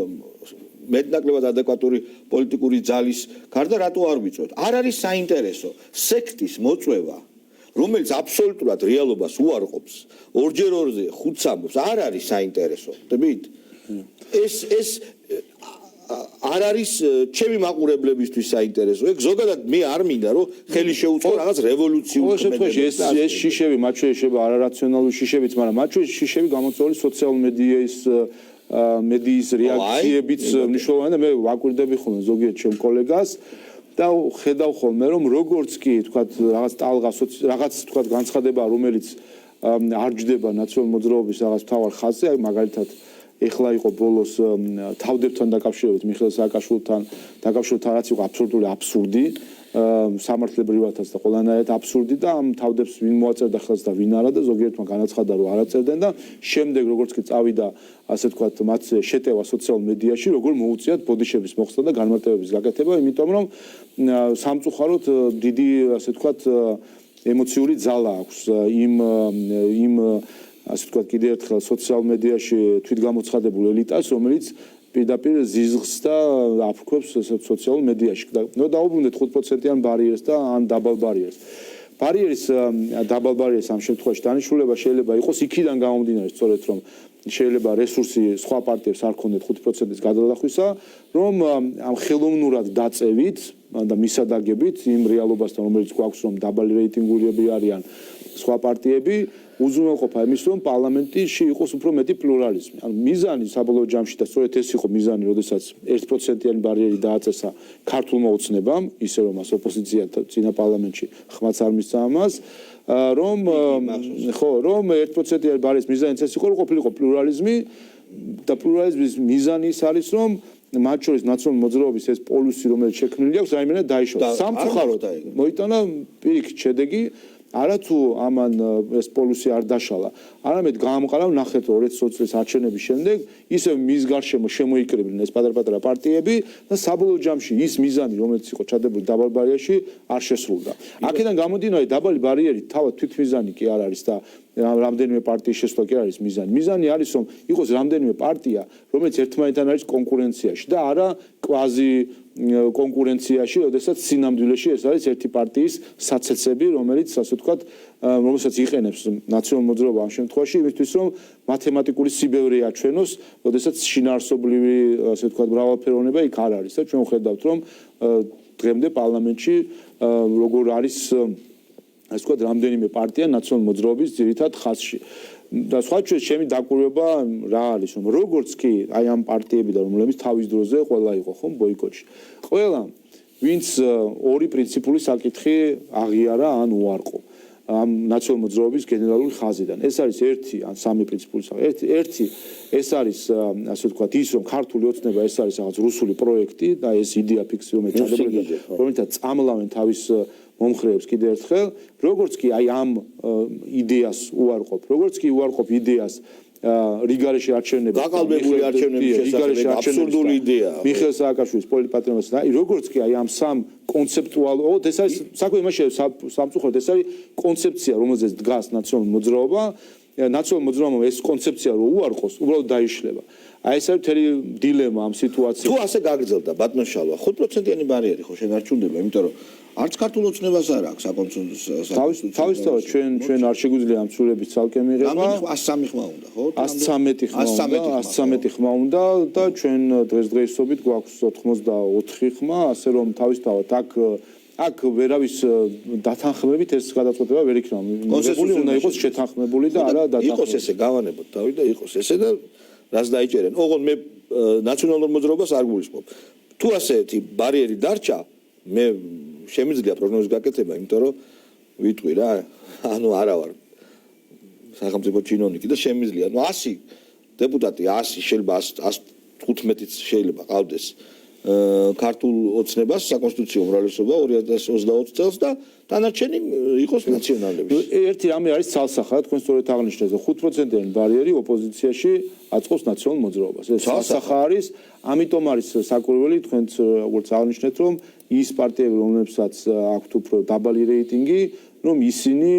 მეტნაკლებად ადეკვატური პოლიტიკური ძალის გარდა რატო არ ვიწვევთ? არ არის საინტერესო სექტის მოწვევა, რომელიც აბსოლუტურად რეალობას უარყოფს, ორჯერ ორზე ხუთს ამბობს, არ არის საინტერესო. ხდებით? ეს არ არის ჩემი მაყურებლებისთვის საინტერესო. ეგ ზოგადად მე არ მინდა, რომ ხელი შეუწყო რაღაც რევოლუციურ ხმებებს. ეს შიშები მათ შორის შეიძლება არარაციონალური შიშებიც, მაგრამ მათ შორის შიშები გამოწვეული სოციალურ მედიის რეაქციებიც მნიშვნელოვანია და მე ვაკვირდები ხოლმე ზოგიერთ ჩემ კოლეგას და ხედავ ხოლმე, რომ როგორც კი თქვათ რაღაც ტალღა რაღაც თქვათ განცხადება, რომელიც არ ჯდება ნაციონალური მოძრაობის რაღაც მთავარ ხაზზე, აი მაგალითად ეხლა იყო ბოლოს თავდებთან დაკავშირებით მიხეილ სააკაშვილთან დაკავშირებით რაც იყო აბსოლუტური აბსურდი, სამართლებრივადაც და ყველანაირად აბსურდი და ამ თავდებს ვინ მოაწერდა ხელს და ვინ არა და ზოგიერთმა განაცხადა რომ არ აწერდნენ და შემდეგ როგორც კი წავიდა ასე ვთქვათ მათ შეტევა სოციალურ მედიაში, როგორ მოუწიათ ბოდიშების მოხსნა და განმარტებების გაკეთება, იმიტომ რომ სამწუხაროდ დიდი ასე ვთქვათ ემოციური ძალა აქვს იმ ასე ვთქვათ კიდევ ერთხელ სოციალურ მედიაში თვითგამოცხადებულ ელიტას, რომელიც პირდაპირ ზიზღს და აფრქვევს სოციალურ მედიაში. ნუ დაუბრუნდეთ 5%-იან ბარიერს და ან დაბალ ბარიერს. ბარიერის დაბალ ბარიერს ამ შემთხვევაში დანიშნულება შეიძლება იყოს იქიდან გამომდინარე, სწორედ რომ შეიძლება რესურსი სხვა პარტიებს არ ქონდეთ 5%-ის გადალახვისა, რომ ამ ხელოვნურად დაწევით და მისადაგებით იმ რეალობასთან, რომელიც გვაქვს, რომ დაბალი რეიტინგურები არიან სხვა პარტიები, უზრუნველყოფა იმის, რომ პარლამენტში იყოს უფრო მეტი პლურალიზმი. ანუ მიზანი საბოლოო ჯამში და სწორედ ეს იყო მიზანი, როდესაც 1%-იანი ბარიერი დააწესა ქართულმა ოცნებამ, ისე რომ მას ოპოზიცია წინა პარლამენტში ხმაც არ მისცა ამას, რომ 1%-იანი ბარიერის მიზანიც ეს იყო, რომ ყოფილიყო პლურალიზმი და პლურალიზმის მიზანი ის არის, რომ მათ შორის ნაციონალური მოძრაობის ეს პოლუსი, რომელიც შექმნილი აქვს, რაიმენად დაიშალოს. სამწუხაროდ მოიტანა პირიქით შედეგი. არათუ ამან ეს პოლუსი არ დაშალა, არამედ გაამყარა ნახეთ 2020 წლის არჩევნების შემდეგ ისევ მის გარშემო შემოიკრიბნენ ეს პატარ-პატარა პარტიები და საბოლოო ჯამში ის მიზანი, რომელიც იყო ჩადებული დაბალ ბარიერში, არ შესრულდა. აქედან გამომდინარე, დაბალი ბარიერი თავად თვითმიზანი კი არ არის და რამდენიმე პარტიის შესვლა კი არის მიზანი. მიზანი არის, რომ იყოს რამდენიმე პარტია, რომელიც ერთმანეთთან არის კონკურენციაში და არა კვაზი კონკურენციაში, როდესაც სინამდვილეში ეს არის ერთი პარტიის საცეცები, რომელიც ასე ვთქვათ, რომელსაც იყენებს ნაციონალურ მოძრაობა ამ შემთხვევაში იმისთვის, რომ მათემატიკური სიბევრე აჩვენოს, როდესაც შინაარსობრივი ასე ვთქვათ, მრავალფეროვნება იქ არ არის და ჩვენ ვხედავთ, რომ დღემდე პარლამენტში როგორ არის ასე ვთქვათ, რამდენიმე პარტია ნაციონალურ მოძრაობის ძირითად ხაზში. და სხვა ჩემი დაკვირვება რა არის, რომ როგორც კი აი ამ პარტიებიდან, რომლებიც თავის დროზე ყველა იყო ხომ ბოიკოტში. ყველა, ვინც ორი პრინციპული საკითხი აღიარა ან უარყო ამ ნაციონალურ მოძრაობის გენერალური ხაზიდან. ეს არის ერთი ან სამი პრინციპული საკითხი. ერთი ეს არის ასე ვთქვათ, ის რომ ქართული ოცნება ეს არის რაღაც რუსული პროექტი და ეს იდეა ფიქსი რომელიც ჩადებოდა, რომელთაც წამლავენ თავის მომხრეებს კიდევ ერთხელ, როგორც კი აი ამ იდეას უარყოფ, როგორც კი უარყოფ იდეას რიგარეში არჩევნების გაყალბებული არჩევნების შესახებ აბსურდული იდეაა. მიხეილ სააკაშვილის პოლიტპატრიონს და როგორც კი აი ამ სამ კონცეპტუალურ, ეს არის საქმე იმაში სამწუხაროდ ეს არის კონცეფცია, რომელზეც დგას ნაციონალური მოძრაობა, ნაციონალური მოძრაობა ეს კონცეფცია რო უარყოს, უბრალოდ დაიშლება. აი ეს არის მთელი დილემა ამ სიტუაციაში. თუ ასე გაგრძელდა ბატონ შალვა, 5%-იანი ბარიერი ხო შეგარჩუნდება, იმიტომ რომ არც ქართულ ოცნებას არ აქვს საკონსტიტუციო. თავისთავად ჩვენ არ შეგვიძლია ამ ცვლილების ცალკე მიღება. 103 ხმა უნდა, ხო? 113 ხმა უნდა და ჩვენ დღესდღეობით გვაქვს 84 ხმა, ასე რომ თავისთავად აქ ვერავის დათანხმებით ეს გადაწყვეტილება ვერ იქნება. მიღებული უნდა იყოს შეთანხმებული და არა დათანხმებული. იყოს ესე გავანებოთ თავი და იყოს ესე და რას დაიჭერენ. ოღონდ მე ნაციონალურ მოძრაობას არ გულისხმობ. თუ ასეთი ბარიერი დარჩა, მე შემიძლია პროგნოზის გაკეთება, იმიტომ რომ ვიტყვი რა, ანუ არა ვარ სახელმწიფო ჩინოვნიკი და შემიძლია, ну 100 დეპუტატი 100 შეიძლება 115-იც შეიძლება ყავდეს ქართულ ოცნებას საკონსტიტუციო უმრავლესობა 2020 წელს და დანარჩენი იყოს ნაციონალები. ერთი რამე არის ცალსახა, თქვენ სწორედ აღნიშნეთ, 5%-იანი ბარიერი ოპოზიციაში აწყობს ნაციონალურ მოძრაობას. ეს ცალსახა არის, ამიტომ არის საკურველი, თქვენ როგორც აღნიშნეთ, რომ ის პარტიები, რომლებსაც აქვთ უფრო დაბალი რეიტინგი, რომ ისინი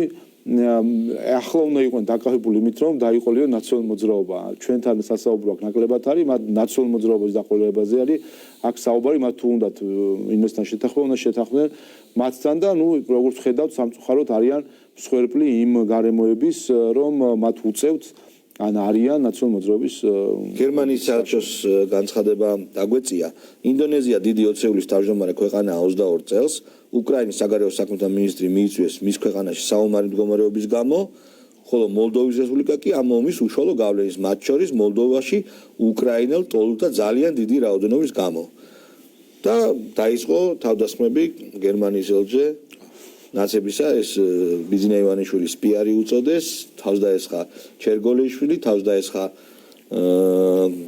ახლა უნდა იყვნენ დაკავებული იმით, რომ დაიყოლიო ნაციონალურ მოძრაობა. ჩვენთან სასაუბრო აქ ნაკლებად არის, მათ ნაციონალურ მოძრაობის დაყოლებაზე არის. აქ საუბარი მათ თუ უნდათ ინვესტორთან შეთანხმება, უნდა შეთანხმდნენ მათთან და ნუ როგორც ხედავთ, სამწუხაროდ არიან მსხვერპლი იმ გარემოების, რომ მათ უწევთ ან არიან ნაციონალურ მოძრაობის გერმანიის საელჩოს განცხადება დაგვეწია. ინდონეზია დიდი ოცეულის თავმჯდომარე ქვეყანაა 22 წელს. უკრაინის საგარეო საქმეთა მინისტრი მიიწვიეს მის ქვეყანაში საომარი მდგომარეობის გამო, ხოლო მოლდოვის რესპუბლიკა კი ამ ომის უშუალო გავლენის, მათ შორის მოლდოვაში უკრაინელ ტოლთა ძალიან დიდი რაოდენობის გამო. და დაიწყო თავდასხმები გერმანიის ელჩზე ნაცებისა, ეს ბიზნა ივანიშვილის პიარი უწოდეს, თავს დაესხა ჩერგოლიშვილი, თავს დაესხა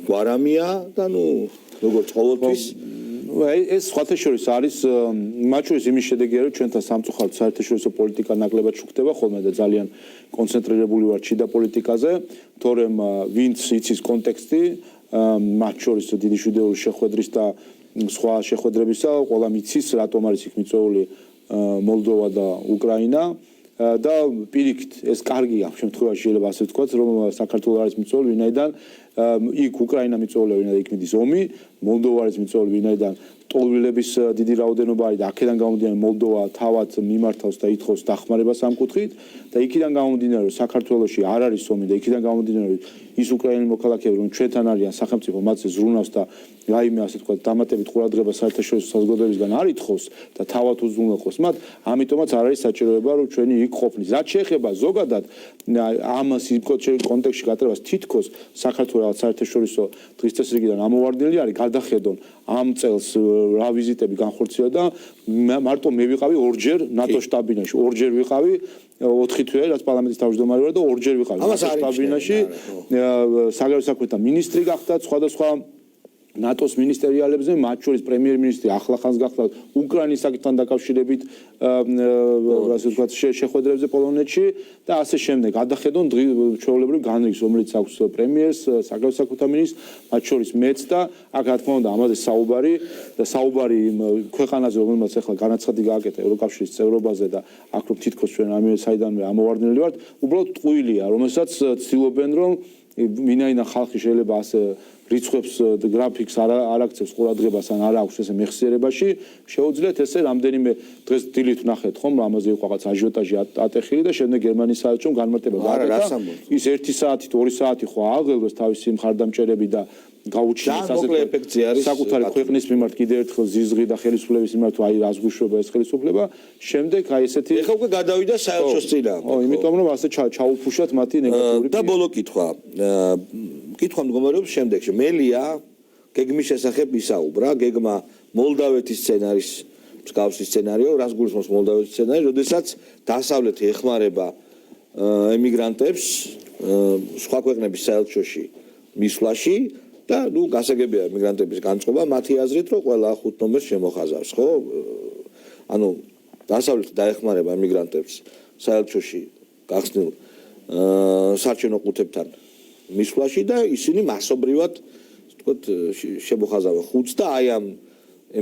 გვარამია და ნუ როგორც ყოველთვის ეს სხვათა შორის არის მათ შორის იმის შედეგია, რომ ჩვენთან სამწუხაროდ საერთაშორისო პოლიტიკა ნაკლებად შუქდება ხოლმე და ძალიან კონცენტრირებული ვარ შიდა პოლიტიკაზე, თორემ ვინც იცის კონტექსტი, მათ შორის დიდი შვიდეულის შეხვედრის და სხვა შეხვედრებისა, ყველა მიცის რატომ არის იქ მიწვეული მოლდოვა და უკრაინა და პირიქით ეს კარგია ამ შემთხვევაში შეიძლება ასე ვთქვათ, რომ საქართველოს არის მიწვეული, ვინაიდან იქ უკრაინა მიწვეულია, ვინაიდან იქ მიდის ომი, მოლდოვა არის მიწვეული, ვინაიდან ტოლვილების დიდი რაოდენობა არის და აქედან გამომდინარე მოლდოვა თავად მიმართავს და ითხოვს დახმარებას ამ კუთხით და იქიდან გამომდინარე რომ საქართველოში არ არის ომი და იქიდან გამომდინარე რომ ის უკრაინელი მოქალაქეები რომ ჩვენთან არიან სახელმწიფო მათზე ზრუნავს და რაიმე ასე ვთქვათ დამატებით ყურადღება საერთაშორისო საზოგადოებისგან არ ითხოვს და თავად უზრუნველყოს მათ, ამიტომაც არ არის საჭიროება რომ ჩვენი იქ ყოფნით. რაც შეეხება ზოგადად ამ კონტექსტში გატარებას თითქოს საქართველოს საერთაშორისო დღის წესრიგიდან ამოვარდნილი არის გადახედონ ამ წელს რა ვიზიტები განხორციელა და მარტო მე ვიყავი ორჯერ ნატო შტაბ-ბინაში, ორჯერ ვიყავი 4 თვე რაც პარლამენტის თავმჯდომარე ვარ და ორჯერ ვიყავი ნატო შტაბ-ბინაში, საგარეო საქმეთა მინისტრი გახდა, სხვადასხვა ნატოს მინისტერიალებზე, მათ შორის პრემიერ-მინისტრი ახლახანს გახლავთ უკრაინის საკითხთან დაკავშირებით ასე ვთქვათ შეხვედრებზე პოლონეთში და ასე შემდეგ. გადახედონ ჩვეულებრივ განრიგს, რომელიც აქვს პრემიერს, საგარეო საქმეთა მინისტრს, მათ შორის მეც და აქ რა თქმა უნდა ამაზე საუბარი ქვეყანაზე, რომელმაც ახლა განაცხადი გააკეთა ევროკავშირის წევრობაზე და აქ რომ თითქოს ჩვენ ამავე საიდანვე ამოვარდნილი ვართ, უბრალოდ ტყუილია, რომელსაც ცდილობენ რომ ვინაიდან ხალხი შეიძლება ასე რიცხვებს გრაფიკს არ აქცევს ყურადღებას ან არ აქვს ესე მეხსიერებაში შეუძლიათ ესე რამდენიმე დღეს დილით ნახეთ ხომ ამაზე იყო რაღაც აჟიოტაჟი ატეხილი და შემდეგ გერმანიის საელჩომ განმარტება გააკეთა ის 1 საათით 2 საათი ხო აღელვეს თავისი მხარდამჭერები და გაუჩინეს ასე საკუთარი ქვეყნის მიმართ კიდევ ერთხელ ზიზღი და ხელისუფლების მიმართ აი რას გვიშვება ეს ხელისუფლება შემდეგ აი ესეთი ეხლა უკვე გადავიდა საელჩოს წინააღმდეგ იმიტომ რომ ასე ჩაუფუშათ მათი ნეგატიური და ბოლო კითხვა კითხვა მდგომარეობს შემდეგში მელია გეგმის შესახებ ისაუბრა გეგმა მოლდავეთის სცენარის მსგავსი სცენარიო რას გულისხმობს მოლდავეთის სცენარი როდესაც დასავლეთი ეხმარება ემიგრანტებს სხვა ქვეყნების საელჩოში მისვლაში და ნუ გასაგებია ემიგრანტების განწყობა მათი აზრით რომ ყველა 5 ნომერს შემოხაზავს ხო ანუ დასავლეთი დაეხმარება ემიგრანტებს საელჩოში გახსნილ საარჩევნო ყუთებთან მისვლაში და ისინი მასობრივად ვთქვათ შემოხაზავენ ხუთს და აი ამ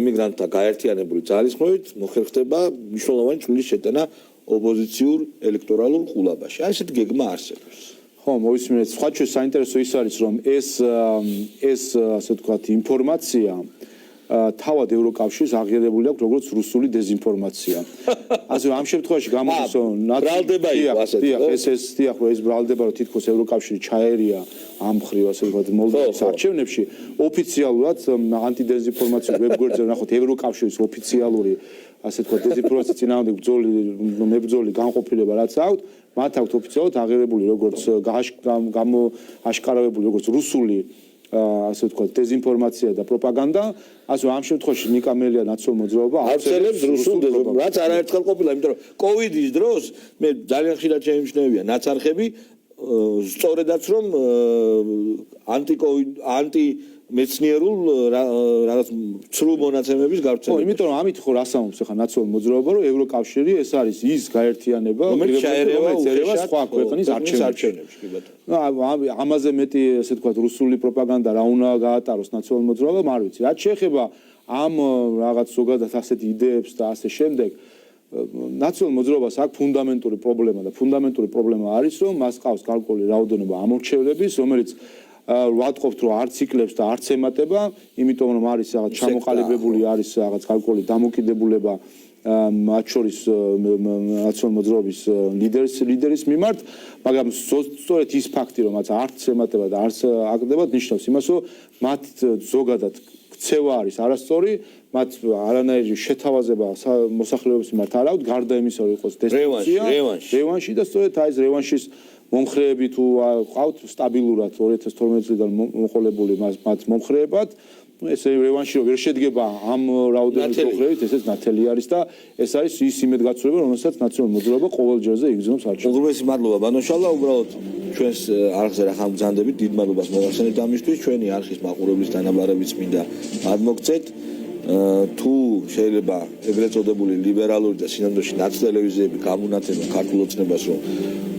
ემიგრანტთა გაერთიანებული ძალისხმევით მოხერხდება მნიშვნელოვანი წვლილი შეტანა ოპოზიციურ ელექტორალურ ყულაბაში აი ესეთი გეგმა არსებობს ხო მოვისმინეთ სხვა ჩვენ საინტერესო ის არის რომ ეს ასე ვთქვათ ინფორმაცია თავად ევროკავშირს აღიარებული აქვს როგორც რუსული დეზინფორმაცია. ასე ამ შემთხვევაში გამოდის ბრალდება იყო ასეთი ეს ბრალდება რომ თითქოს ევროკავშირი ჩაერია ამ მხრივ ასე ვთქვათ მოლდოვის არჩევნებში ოფიციალურად ანტიდეზინფორმაციის ვებგვერდზე ნახოთ ევროკავშირის ოფიციალური ასე ვთქვათ დეზინფორმაციის წინააღმდეგ მებრძოლი განყოფილება რაც აქვს მათ აქვს ოფიციალურად აღიარებული როგორც აშკარავებული როგორც რუსული ასე ვთქვათ დეზინფორმაცია და პროპაგანდა ასე ამ შემთხვევაში ნიკამელია ნაციონალურ მოძრაობა აუცილებლად რუსულ დეზინფორმაციას რაც არაერთხელ ყოფილა იმიტომ რომ კოვიდის დროს მე ძალიან ხშირად შემიმჩნევია ნაცარხები სწორედაც რომ ანტი მეცნიერულ რაღაც ცრუ მონაცემების გავრცელება. ხო, იმიტომ რომ ამით ხო რასამობს ახლა ნაციონალურ მოძრაობა რომ ევროკავშირი ეს არის ის გაერთიანება რომელიც შეერევა სხვა ქვეყნის არჩევნებში კი ბატონო. ამაზე მეტი ესე ვთქვათ რუსული პროპაგანდა რა უნდა გაატაროს ნაციონალურ მოძრაობამ არ ვიცი. რაც შეეხება ამ რაღაც ზოგადად ასეთი იდეებს და ასე შემდეგ ნაციონალურ მოძრაობას აქვს ფუნდამენტური პრობლემა და ფუნდამენტური პრობლემა არის რომ მას ყავს გარკვეული რაოდენობა ამორჩევლების რომელიც ვატყობთ რომ არც იკლებს და არც ემატება, იმიტომ რომ არის რაღაც ჩამოყალიბებული არის რაღაც გარკვეული დამოკიდებულება მათ შორის ნაციონალურ მოძრაობის ლიდერის მიმართ, მაგრამ სწორედ ის ფაქტი რომ მათ არც ემატება და არც აკდება ნიშნავს იმას რომ მათ ზოგადად ქცევა არის არასწორი, მათ არანაირი შეთავაზება მოსახლეობის მიმართ არ აქვს, გარდა იმისა რომ იყოს დესტრუქცია, რევანში და სწორედ აი ეს რევანშის მომხრეები თუ ყავთ სტაბილურად 2012 წლიდან მოყოლებული მათ მომხრეებად ეს რევანში რომ ვერ შედგება ამ რაოდენობის მომხრეებით ესეც ნათელი არის და ეს არის ის იმედგაცრუება რომელსაც ნაციონალურ მოძრაობა ყოველ ჯერზე იგრძნობს არჩევნებში. უღრმესი მადლობა ბანოშალა უბრალოდ ჩვენს არხზე რა ხამგზანდებით დიდ მადლობას მოგახსენებთ ამისთვის ჩვენი არხის მაყურებლის დანაბარებიც მინდა გადმოგცეთ თუ შეიძლება ეგრეთ წოდებული ლიბერალური და სინამდვილეში ნაცტელევიზიები გამონათებენ ქართულ ოცნებას რომ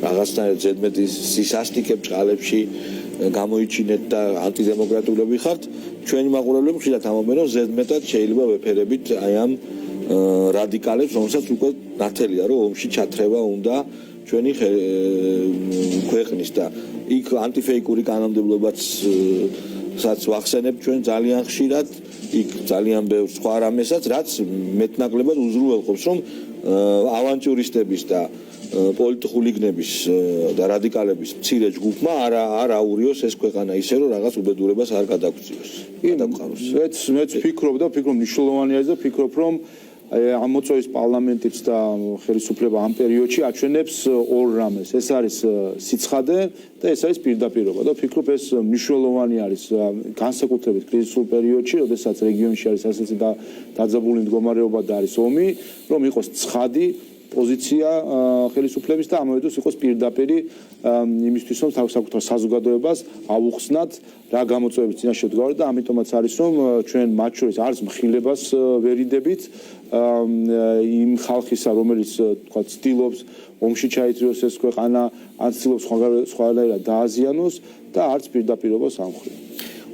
რაღაცნაირად ზედმეტის სისასტიკებ წყალებში გამოიჩინეთ და ანტიდემოკრატიულები ხართ ჩვენი მაყურებლები ხშირად ამბობენ რომ ზედმეტად შეიძლება ვეფერებით აი ამ რადიკალებს რომელსაც უკვე ნათელია რომ ომში ჩათრევა უნდა ჩვენი ქვეყნის და იქ ანტიფეიკური კანონმდებლობაც საც ვახსენებ ჩვენ ძალიან ხშირად იქ ძალიან ბევრ სხვა რამესაც რაც მეტნაკლებად უზრუნველყოფს რომ ავანტიურისტების და პოლიტხულიგნების და რადიკალების მცირე ჯგუფმა არ აურიოს ეს ქვეყანა ისე რომ რაღაც უბედურებას არ გადაგწიოს. მეც ვფიქრობ მნიშვნელოვანი არის და ვფიქრობ რომ ამ მოწვევის პარლამენტიც და ხელისუფლება ამ პერიოდში აჩვენებს ორ რამეს. ეს არის სიცხადე და ეს არის პირდაპირობა და ვფიქრობ ეს მნიშვნელოვანი არის განსაკუთრებით კრიზისულ პერიოდში, როდესაც რეგიონში არის ასეთი დაძაბული მდგომარეობა და არის ომი, რომ იყოს ცხადი პოზიცია ხელისუფლების და ამავე დროს იყოს პირდაპირი იმისთვის რომ საკუთარ საზოგადოებას აუხსნათ რა გამოწვევების წინაშე დგავართ და ამიტომაც არის რომ ჩვენ მათ შორის არც მხილებას ვერიდებით იმ ხალხისა რომელიც თქვა ცდილობს ომში ჩაიწვიოს ეს ქვეყანა ან ცდილობს სხვანაირად დააზიანოს და არც პირდაპირობას ამხრივ.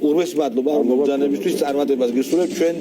ურმეს მადლობა ამ მოგზაურობისთვის წარმატებას გისურვებთ ჩვენ